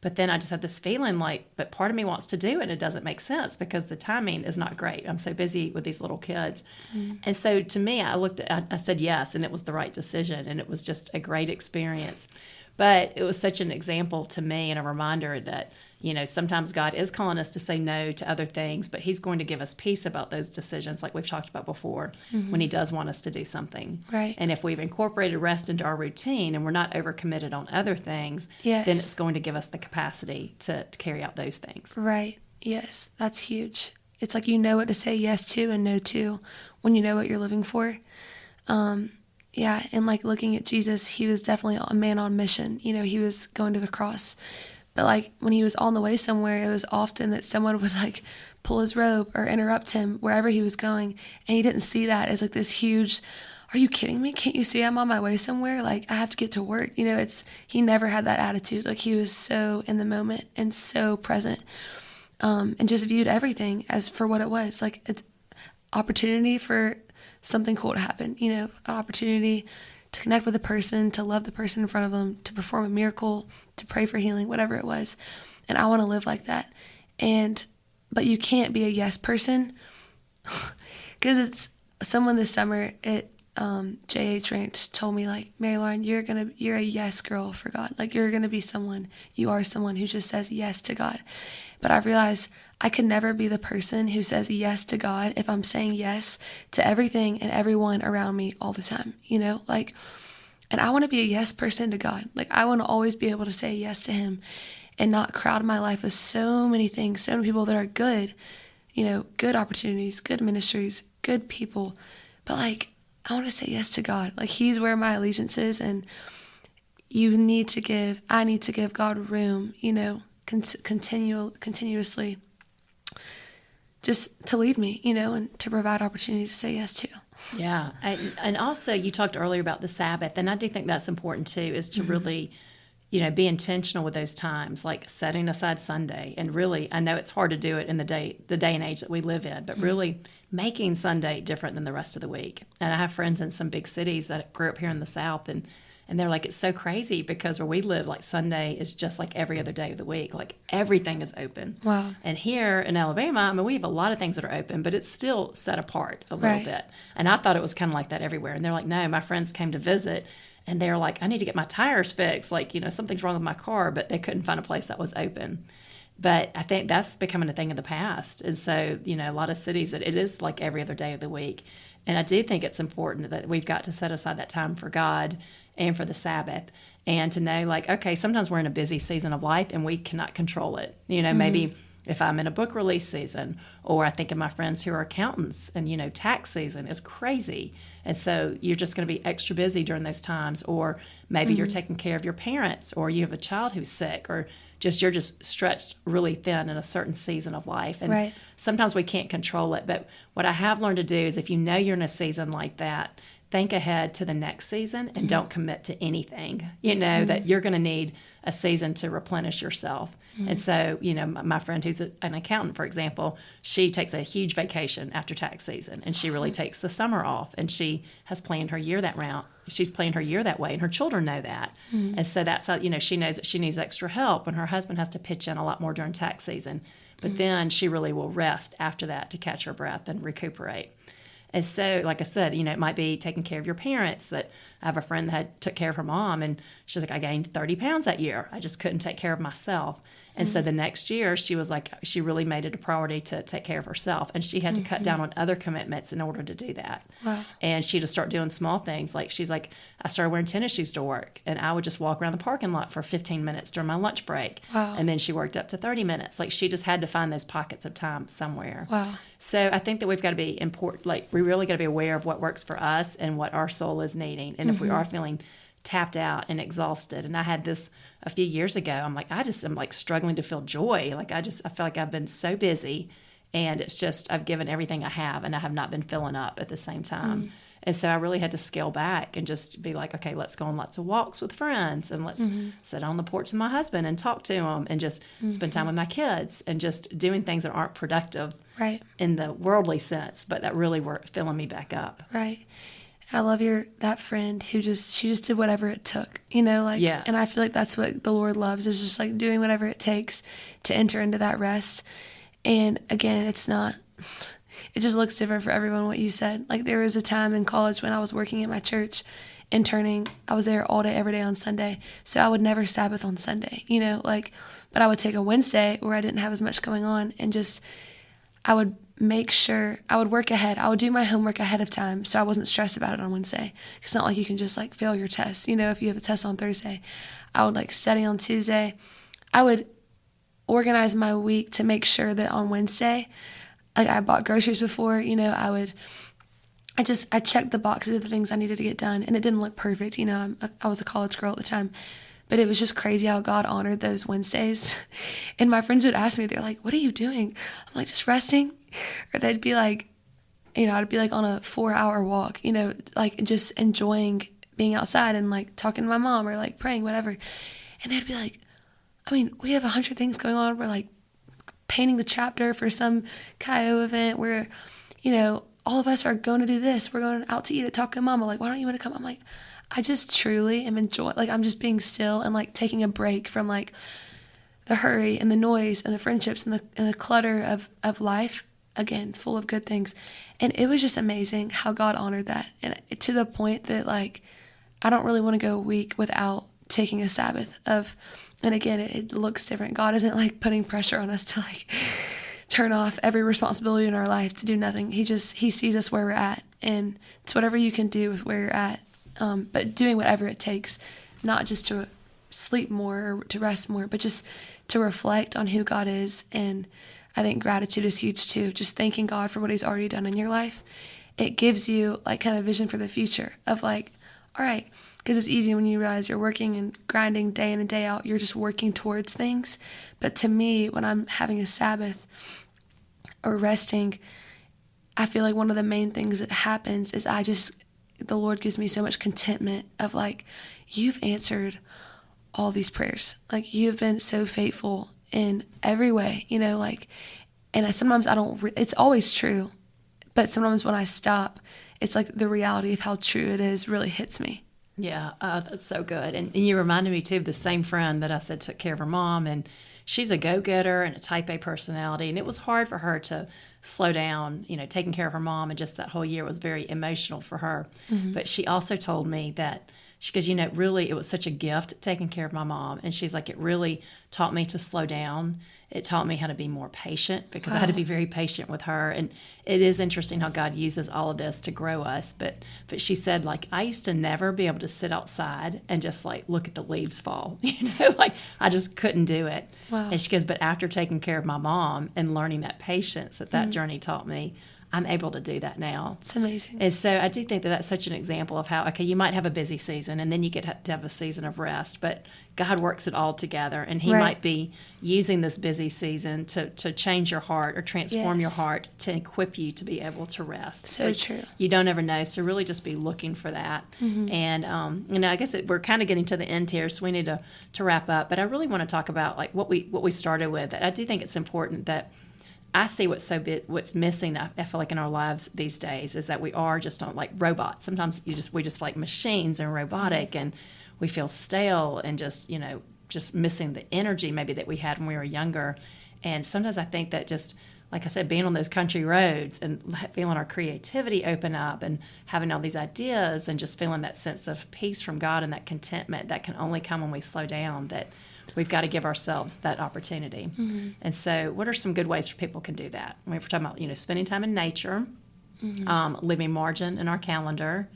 But then I just had this feeling like, but part of me wants to do it, and it doesn't make sense because the timing is not great. I'm so busy with these little kids. And so to me, I said yes, and it was the right decision, and it was just a great experience. But it was such an example to me and a reminder that, sometimes God is calling us to say no to other things, but he's going to give us peace about those decisions, like we've talked about before, when he does want us to do something. Right. And if we've incorporated rest into our routine and we're not overcommitted on other things, then it's going to give us the capacity to carry out those things. Right. Yes, that's huge. It's like you know what to say yes to and no to when you know what you're living for. Yeah, and like looking at Jesus, he was definitely a man on mission. He was going to the cross. But like when he was on the way somewhere, it was often that someone would like pull his robe or interrupt him wherever he was going. And he didn't see that as like this huge, are you kidding me? Can't you see I'm on my way somewhere? Like I have to get to work. He never had that attitude. Like he was so in the moment and so present, and just viewed everything as for what it was. Like it's opportunity for something cool to happen, an opportunity to connect with a person, to love the person in front of them, to perform a miracle, to pray for healing, whatever it was. And I want to live like that. But you can't be a yes person because it's someone this summer at JH Ranch told me like, Mary Lauren, you're a yes girl for God. Like you are someone who just says yes to God. But I've realized I could never be the person who says yes to God if I'm saying yes to everything and everyone around me all the time, and I want to be a yes person to God. Like I want to always be able to say yes to him and not crowd my life with so many things, so many people that are good, good opportunities, good ministries, good people. But like, I want to say yes to God. Like he's where my allegiance is. And I need to give God room, continuously just to lead me, and to provide opportunities to say yes to. Yeah. And also you talked earlier about the Sabbath, and I do think that's important too, is to really, be intentional with those times, like setting aside Sunday. And really, I know it's hard to do it in the day and age that we live in, but really making Sunday different than the rest of the week. And I have friends in some big cities that grew up here in the South, and they're like, it's so crazy because where we live, like Sunday is just like every other day of the week. Like everything is open. Wow. And here in Alabama, we have a lot of things that are open, but it's still set apart a little bit. And I thought it was kind of like that everywhere. And they're like, no, my friends came to visit and they're like, I need to get my tires fixed. Like, something's wrong with my car, but they couldn't find a place that was open. But I think that's becoming a thing of the past. And so, a lot of cities, it is like every other day of the week. And I do think it's important that we've got to set aside that time for God and for the Sabbath, and to know like, okay, sometimes we're in a busy season of life and we cannot control it. Maybe if I'm in a book release season, or I think of my friends who are accountants and, tax season is crazy. And so you're just going to be extra busy during those times, or maybe you're taking care of your parents, or you have a child who's sick, or you're just stretched really thin in a certain season of life. And sometimes we can't control it. But what I have learned to do is if you're in a season like that, think ahead to the next season and don't commit to anything, that you're going to need a season to replenish yourself. And so, my friend who's an accountant, for example, she takes a huge vacation after tax season, and she really takes the summer off, and she has planned her year that round. She's planned her year that way, and her children know that. And so that's how, she knows that she needs extra help, and her husband has to pitch in a lot more during tax season. But then she really will rest after that to catch her breath and recuperate. And so, like I said, it might be taking care of your parents. That I have a friend that took care of her mom, and she's like, I gained 30 pounds that year. I just couldn't take care of myself. And so the next year, she was like, she really made it a priority to take care of herself. And she had to cut down on other commitments in order to do that. Wow. And she just start doing small things. Like she's like, I started wearing tennis shoes to work, and I would just walk around the parking lot for 15 minutes during my lunch break. Wow. And then she worked up to 30 minutes. Like she just had to find those pockets of time somewhere. Wow. So I think that we've got to be important. Like we really got to be aware of what works for us and what our soul is needing. And if we are feeling tapped out and exhausted, and I had this a few years ago, I'm like struggling to feel joy. Like I feel like I've been so busy, and it's just I've given everything I have, and I have not been filling up at the same time. And so I really had to scale back and just be like, okay, let's go on lots of walks with friends, and let's sit on the porch with my husband and talk to him, and just spend time with my kids, and just doing things that aren't productive in the worldly sense, but that really were filling me back up. Right. And I love that friend who she just did whatever it took, And I feel like that's what the Lord loves, is just like doing whatever it takes to enter into that rest. And again, it's not it just looks different for everyone, what you said. Like, there was a time in college when I was working at my church, interning. I was there all day, every day on Sunday. So I would never Sabbath on Sunday, but I would take a Wednesday where I didn't have as much going on, and just, I would make sure I would work ahead. I would do my homework ahead of time so I wasn't stressed about it on Wednesday. It's not like you can just fail your test, if you have a test on Thursday. I would study on Tuesday. I would organize my week to make sure that on Wednesday, I bought groceries before, I checked the boxes of the things I needed to get done, and it didn't look perfect. I was a college girl at the time, but it was just crazy how God honored those Wednesdays. And my friends would ask me, they're like, "What are you doing?" I'm like, "Just resting." Or they'd be like, I'd be on a 4-hour walk, just enjoying being outside and talking to my mom or praying, whatever. And they'd be like, we have 100 things going on. We're painting the chapter for some KIO event where, all of us are going to do this. We're going out to eat at Taco Mama. Why don't you want to come? I'm like, I just truly am enjoying, I'm just being still and taking a break from the hurry and the noise and the friendships and the clutter of life, again, full of good things. And it was just amazing how God honored that. And to the point that I don't really want to go a week without taking a Sabbath and again, it looks different. God isn't putting pressure on us to turn off every responsibility in our life to do nothing. He sees us where we're at, and it's whatever you can do with where you're at. But doing whatever it takes, not just to sleep more or to rest more, but just to reflect on who God is. And I think gratitude is huge too. Just thanking God for what he's already done in your life. It gives you kind of vision for the future of all right, because it's easy when you realize you're working and grinding day in and day out, you're just working towards things. But to me, when I'm having a Sabbath or resting, I feel one of the main things that happens is the Lord gives me so much contentment of you've answered all these prayers. You've been so faithful in every way, and sometimes it's always true, but sometimes when I stop, it's the reality of how true it is really hits me. Yeah, that's so good. And you reminded me too of the same friend that I said took care of her mom, and she's a go-getter and a type A personality, and it was hard for her to slow down, taking care of her mom, and just that whole year was very emotional for her. Mm-hmm. But she also told me that she goes, really, it was such a gift taking care of my mom. And she's like, it really taught me to slow down. It taught me how to be more patient, because I had to be very patient with her. And it is interesting how God uses all of this to grow us. But she said, I used to never be able to sit outside and just look at the leaves fall. I just couldn't do it. Wow. And she goes, but after taking care of my mom and learning that patience that journey taught me, I'm able to do that now. It's amazing. And so I do think that that's such an example of how, you might have a busy season and then you get to have a season of rest, but God works it all together, and he might be using this busy season to change your heart or transform your heart to equip you to be able to rest. So true. You don't ever know, so really just be looking for that. Mm-hmm. And, I guess we're kind of getting to the end here, so we need to wrap up, but I really want to talk about what we started with. I do think it's important that I see what's missing, I feel in our lives these days, is that we are just on robots. Sometimes we just feel like machines and robotic, and we feel stale and just missing the energy maybe that we had when we were younger. And sometimes I think that just, like I said, being on those country roads and feeling our creativity open up and having all these ideas and just feeling that sense of peace from God and that contentment that can only come when we slow down, that we've got to give ourselves that opportunity. Mm-hmm. And so what are some good ways for people can do that? We're talking about, spending time in nature, leaving margin in our calendar,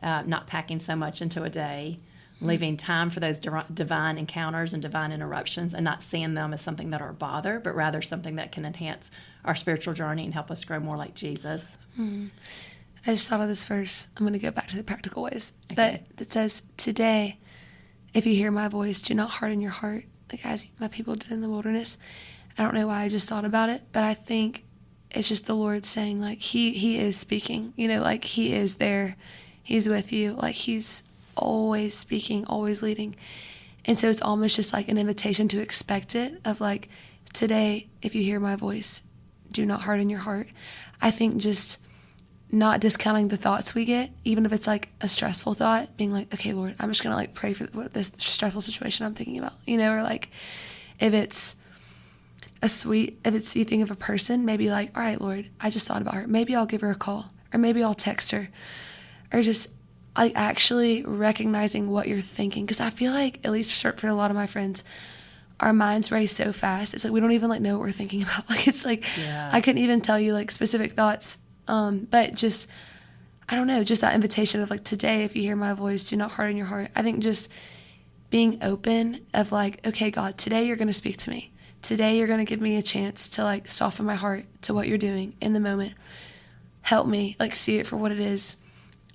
not packing so much into a day, leaving time for those divine encounters and divine interruptions, and not seeing them as something that are a bother, but rather something that can enhance our spiritual journey and help us grow more like Jesus. Mm-hmm. I just thought of this verse. I'm going to go back to the practical ways. Okay. But it says, today, if you hear my voice, do not harden your heart, as my people did in the wilderness. I don't know why I just thought about it, but I think it's just the Lord saying, he is speaking, he is there. He's with you. He's always speaking, always leading. And so it's almost just an invitation to expect it, of today, if you hear my voice, do not harden your heart. I think just not discounting the thoughts we get, even if it's a stressful thought, being okay, Lord, I'm just going to pray for this stressful situation I'm thinking about, or if it's, a sweet, if it's you think of a person, maybe like, all right, Lord, I just thought about her. Maybe I'll give her a call, or maybe I'll text her, or just like actually recognizing what you're thinking. Because I feel like, at least for a lot of my friends, our minds race so fast. It's like we don't even like know what we're thinking about. Like it's like I couldn't even tell you like specific thoughts. But just, I don't know, just that invitation of like, today, if you hear my voice, do not harden your heart. I think just being open of like, okay, God, today you're going to speak to me. Today you're going to give me a chance to like soften my heart to what you're doing in the moment. Help me like see it for what it is.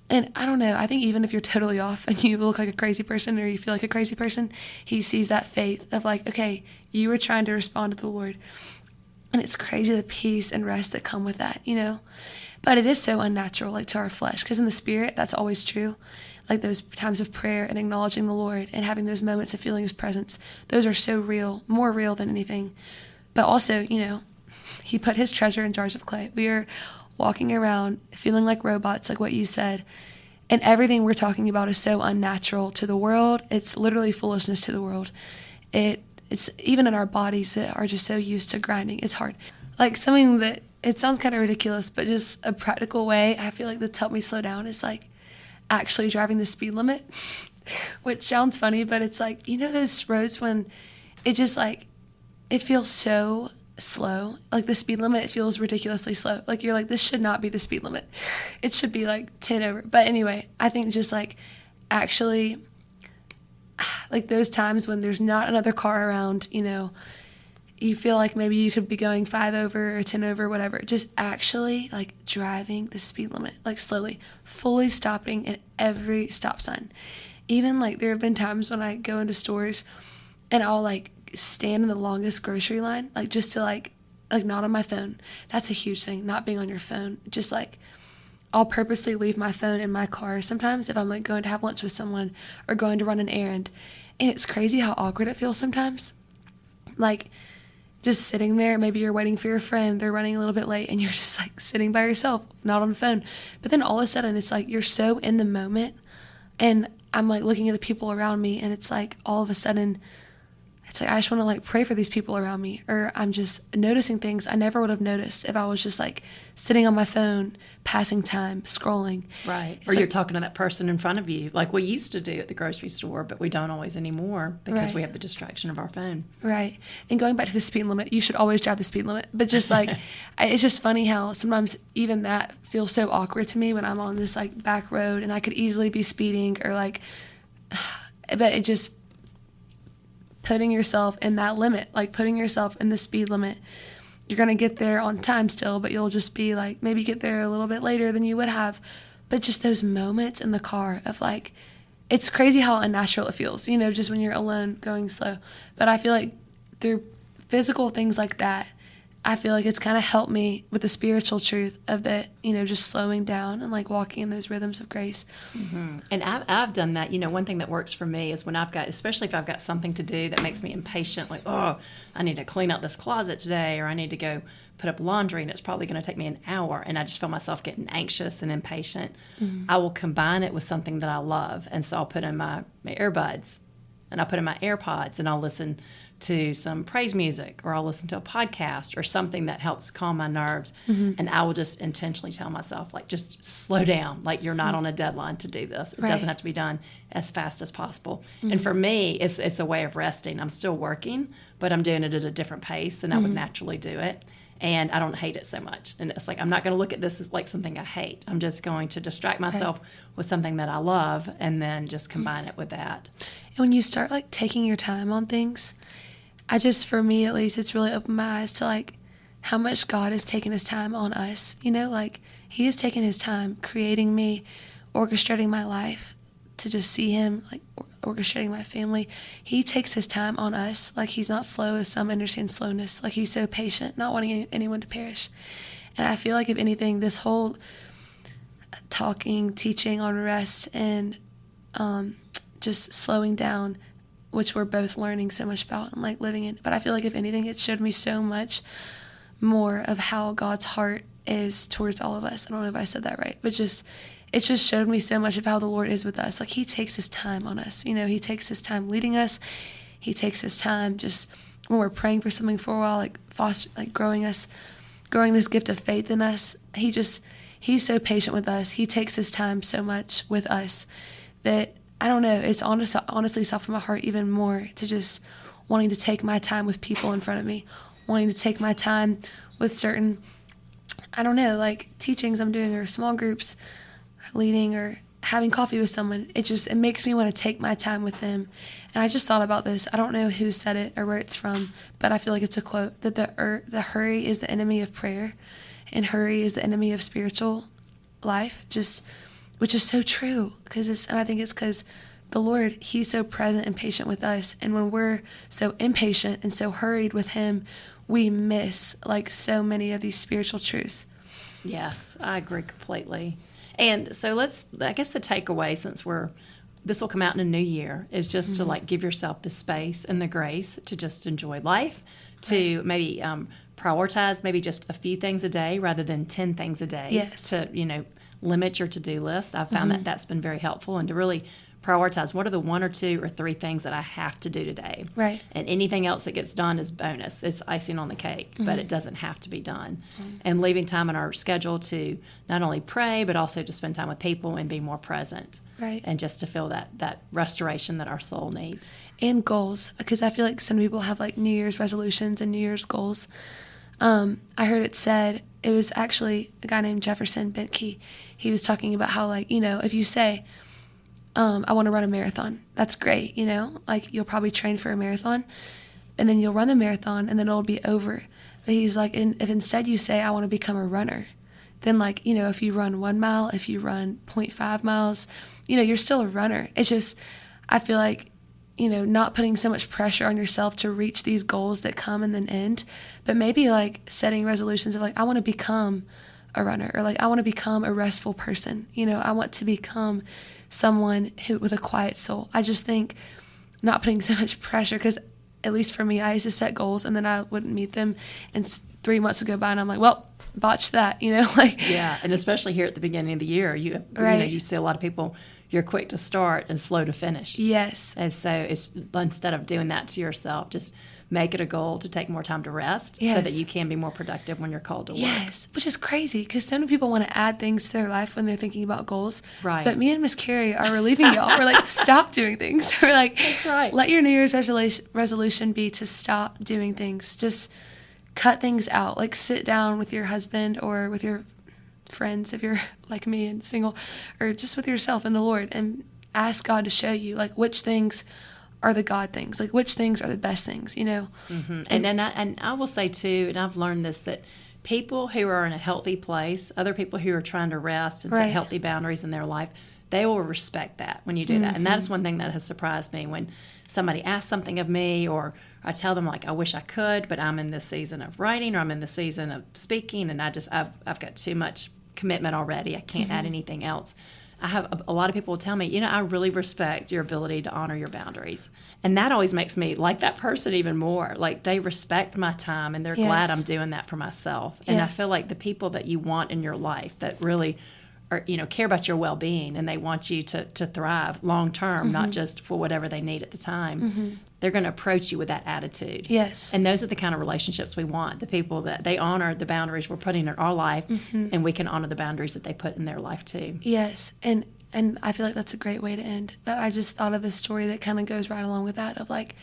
And I don't know, I think even if you're totally off and you look like a crazy person or you feel like a crazy person, he sees that faith of like, okay, you were trying to respond to the Lord. And it's crazy the peace and rest that come with that, you know? But it is so unnatural, like to our flesh, because in the spirit, that's always true. Like those times of prayer and acknowledging the Lord and having those moments of feeling his presence, those are so real, more real than anything. But also, you know, he put his treasure in jars of clay. We are walking around feeling like robots, like what you said. And everything we're talking about is so unnatural to the world. It's literally foolishness to the world. It's even in our bodies that are just so used to grinding. It's hard. Like something that, it sounds kind of ridiculous, but just a practical way I feel like that's helped me slow down is like actually driving the speed limit, which sounds funny, but it's like, you know, those roads when it just like, it feels so slow, like the speed limit feels ridiculously slow, like you're like, this should not be the speed limit, it should be like 10 over. But anyway, I think just like actually like those times when there's not another car around, you know, you feel like maybe you could be going 5 over or 10 over, whatever, just actually like driving the speed limit, like slowly, fully stopping at every stop sign. Even like there have been times when I go into stores and I'll like stand in the longest grocery line, like just to like not on my phone. That's a huge thing, not being on your phone. Just like I'll purposely leave my phone in my car sometimes if I'm like going to have lunch with someone or going to run an errand. And it's crazy how awkward it feels sometimes. Like just sitting there, maybe you're waiting for your friend, they're running a little bit late, and you're just like sitting by yourself, not on the phone. But then all of a sudden it's like you're so in the moment, and I'm like looking at the people around me, and it's like all of a sudden it's like I just want to like pray for these people around me, or I'm just noticing things I never would have noticed if I was just like sitting on my phone, passing time, scrolling. Right. It's or you're like, talking to that person in front of you, like we used to do at the grocery store, but we don't always anymore because Right. we have the distraction of our phone. Right. And going back to the speed limit, you should always drive the speed limit. But just like, it's just funny how sometimes even that feels so awkward to me when I'm on this like back road and I could easily be speeding or like, but it just putting yourself in that limit, like putting yourself in the speed limit. You're going to get there on time still, but you'll just be like, maybe get there a little bit later than you would have. But just those moments in the car of like, it's crazy how unnatural it feels, you know, just when you're alone going slow. But I feel like through physical things like that, I feel like it's kind of helped me with the spiritual truth of that, you know, just slowing down and like walking in those rhythms of grace. Mm-hmm. And I've done that. You know, one thing that works for me is when I've got, especially if I've got something to do that makes me impatient, like, oh, I need to clean out this closet today, or I need to go put up laundry and it's probably going to take me an hour, and I just feel myself getting anxious and impatient. Mm-hmm. I will combine it with something that I love. And so I'll put in my earbuds and I'll put in my AirPods and I'll listen to some praise music, or I'll listen to a podcast or something that helps calm my nerves. Mm-hmm. And I will just intentionally tell myself, like, just slow down. Like, you're not on a deadline to do this. It Right. doesn't have to be done as fast as possible. Mm-hmm. And for me, it's a way of resting. I'm still working, but I'm doing it at a different pace than I would naturally do it. And I don't hate it so much. And it's like, I'm not going to look at this as like something I hate. I'm just going to distract myself with something that I love and then just combine it with that. And when you start like taking your time on things, for me at least, it's really opened my eyes to like how much God has taken his time on us. You know, like he has taken his time creating me, orchestrating my life to just see him, like orchestrating my family. He takes his time on us. Like he's not slow as some understand slowness. Like he's so patient, not wanting anyone to perish. And I feel like if anything, this whole teaching on rest and just slowing down, which we're both learning so much about and like living in. But I feel like if anything, it showed me so much more of how God's heart is towards all of us. I don't know if I said that right, but it just showed me so much of how the Lord is with us. Like he takes his time on us. You know, he takes his time leading us. He takes his time just when we're praying for something for a while, like growing this gift of faith in us. He's so patient with us. He takes his time so much with us that, I don't know, it's honestly softened my heart even more to just wanting to take my time with people in front of me, wanting to take my time with certain, I don't know, like teachings I'm doing or small groups leading or having coffee with someone. It makes me want to take my time with them. And I just thought about this. I don't know who said it or where it's from, but I feel like it's a quote that the hurry is the enemy of prayer and hurry is the enemy of spiritual life, which is so true. And I think it's because the Lord, he's so present and patient with us. And when we're so impatient and so hurried with him, we miss like so many of these spiritual truths. Yes, I agree completely. And so I guess the takeaway, since this will come out in a new year, is just to like give yourself the space and the grace to just enjoy life, to maybe prioritize maybe just a few things a day rather than 10 things a day. Yes. To, limit your to-do list. I've found that that's been very helpful, and to really prioritize what are the 1 or 2 or 3 things that I have to do today. Right. And anything else that gets done is bonus. It's icing on the cake, but it doesn't have to be done. And leaving time in our schedule to not only pray, but also to spend time with people and be more present. Right. And just to feel that restoration that our soul needs. And goals, because I feel like some people have like New Year's resolutions and New Year's goals. I heard it said, it was actually a guy named Jefferson Bentke. He was talking about how, like, if you say, I want to run a marathon, that's great, like you'll probably train for a marathon and then you'll run the marathon and then it'll be over. But he's like, if instead you say, I want to become a runner, then like, if you run 1 mile, if you run 0.5 miles, you're still a runner. It's just, I feel like, not putting so much pressure on yourself to reach these goals that come and then end, but maybe like setting resolutions of like, I want to become a runner, or like, I want to become a restful person. I want to become someone who with a quiet soul. I just think not putting so much pressure, because at least for me, I used to set goals and then I wouldn't meet them, and 3 months would go by and I'm like, well, botched that, like. Yeah, and especially here at the beginning of the year, you see a lot of people, you're quick to start and slow to finish. Yes. And so it's, instead of doing that to yourself, just make it a goal to take more time to rest, so that you can be more productive when you're called to work. Yes, which is crazy, because so many people want to add things to their life when they're thinking about goals. Right. But me and Miss Kari are relieving y'all. We're like, stop doing things. We're like, that's right. Let your New Year's resolution be to stop doing things. Just cut things out. Like sit down with your husband or with your friends, if you're like me and single, or just with yourself and the Lord, and ask God to show you like which things are the God things, like which things are the best things, Mm-hmm. And I will say too, and I've learned this, that people who are in a healthy place, other people who are trying to rest and set healthy boundaries in their life, they will respect that when you do that. And that is one thing that has surprised me when somebody asks something of me, or I tell them like, I wish I could, but I'm in this season of writing, or I'm in the season of speaking, and I've got too much commitment already. I can't add anything else. I have a lot of people will tell me, I really respect your ability to honor your boundaries. And that always makes me like that person even more. Like they respect my time and they're glad I'm doing that for myself. And I feel like the people that you want in your life that really are, care about your well-being, and they want you to thrive long term, not just for whatever they need at the time. They're going to approach you with that attitude. Yes. And those are the kind of relationships we want, the people that they honor the boundaries we're putting in our life, and we can honor the boundaries that they put in their life too. Yes. And I feel like that's a great way to end. But I just thought of a story that kind of goes right along with that, of like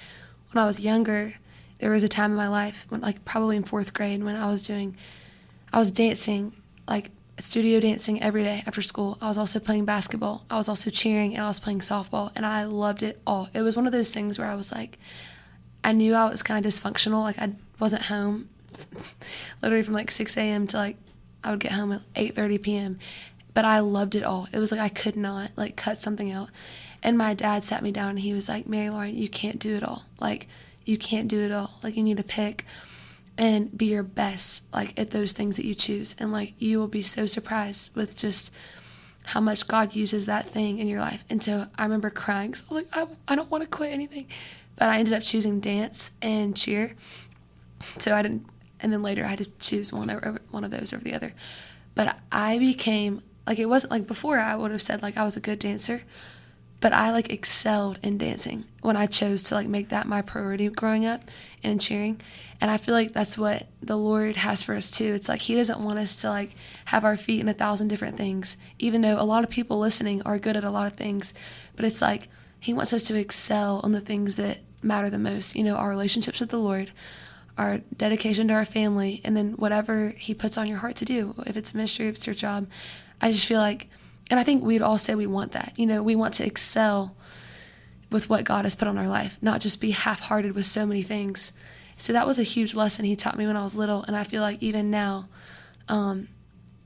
when I was younger, there was a time in my life when, like probably in 4th grade, when I was dancing, like studio dancing every day after school. I was also playing basketball. I was also cheering, and I was playing softball, and I loved it all. It was one of those things where I was like, I knew I was kind of dysfunctional. Like I wasn't home literally from like 6 a.m. to like I would get home at 8:30 p.m. But I loved it all. It was like I could not like cut something out. And my dad sat me down and he was like, Mary Lauren, you can't do it all. Like you can't do it all. Like you need to pick and be your best, like at those things that you choose. And like you will be so surprised with just how much God uses that thing in your life. And so I remember crying, because I was like, I don't want to quit anything. But I ended up choosing dance and cheer. So I didn't, and then later I had to choose one of those over the other. But I became, like, it wasn't like before I would have said like I was a good dancer, But I like excelled in dancing when I chose to like make that my priority growing up and in cheering. And I feel like that's what the Lord has for us too. It's like he doesn't want us to like have our feet in 1,000 different things, even though a lot of people listening are good at a lot of things. But it's like he wants us to excel on the things that matter the most. You know, our relationships with the Lord, our dedication to our family, and then whatever he puts on your heart to do, if it's ministry, if it's your job. I just feel like, and I think we'd all say we want that. You know, we want to excel with what God has put on our life, not just be half-hearted with so many things. So that was a huge lesson he taught me when I was little, and I feel like even now, so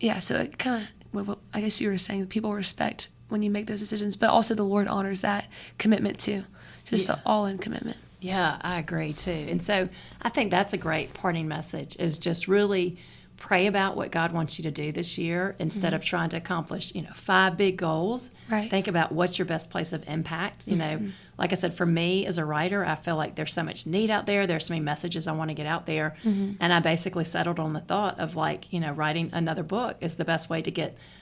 it kind of, I guess you were saying, people respect when you make those decisions, but also the Lord honors that commitment too, just the all-in commitment. Yeah, I agree too. And so I think that's a great parting message, is just really pray about what God wants you to do this year instead of trying to accomplish, 5 big goals. Right. Think about what's your best place of impact. You know, like I said, for me as a writer, I feel like there's so much need out there. There's so many messages I want to get out there. And I basically settled on the thought of writing another book is the best way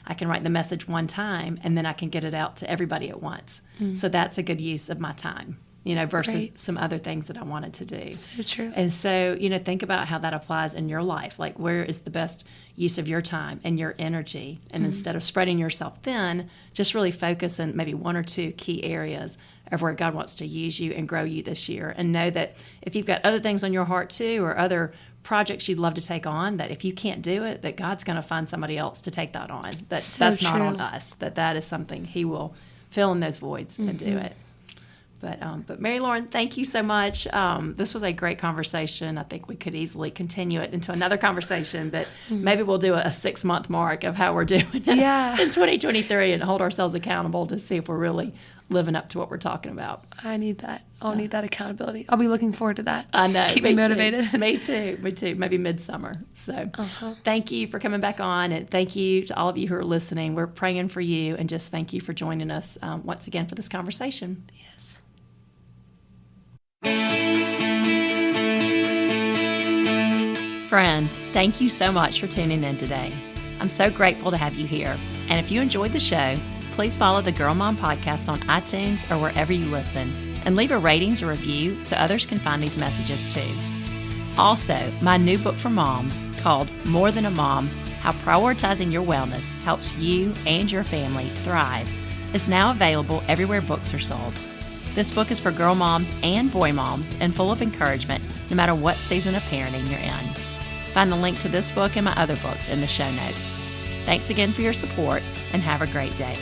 I can write the message one time and then I can get it out to everybody at once. So that's a good use of my time. Versus some other things that I wanted to do. So true. And so, think about how that applies in your life. Like, where is the best use of your time and your energy? And instead of spreading yourself thin, just really focus on maybe 1 or 2 key areas of where God wants to use you and grow you this year. And know that if you've got other things on your heart too, or other projects you'd love to take on, that if you can't do it, that God's going to find somebody else to take that on. That's not on us. That is something he will fill in those voids and do it. But Mary Lauren, thank you so much. This was a great conversation. I think we could easily continue it into another conversation, but maybe we'll do a 6-month mark of how we're doing in 2023 and hold ourselves accountable to see if we're really living up to what we're talking about. I need that. I'll need that accountability. I'll be looking forward to that. I know. Keep me motivated. Me too. Maybe midsummer. So thank you for coming back on, and thank you to all of you who are listening. We're praying for you, and just thank you for joining us once again for this conversation. Yes. Friends, thank you so much for tuning in today. I'm so grateful to have you here. And if you enjoyed the show, please follow the Girl Mom Podcast on iTunes or wherever you listen, and leave a ratings or review so others can find these messages too. Also, my new book for moms called More Than a Mom, How Prioritizing Your Wellness Helps You and Your Family Thrive, is now available everywhere books are sold. This book is for girl moms and boy moms and full of encouragement no matter what season of parenting you're in. Find the link to this book and my other books in the show notes. Thanks again for your support, and have a great day.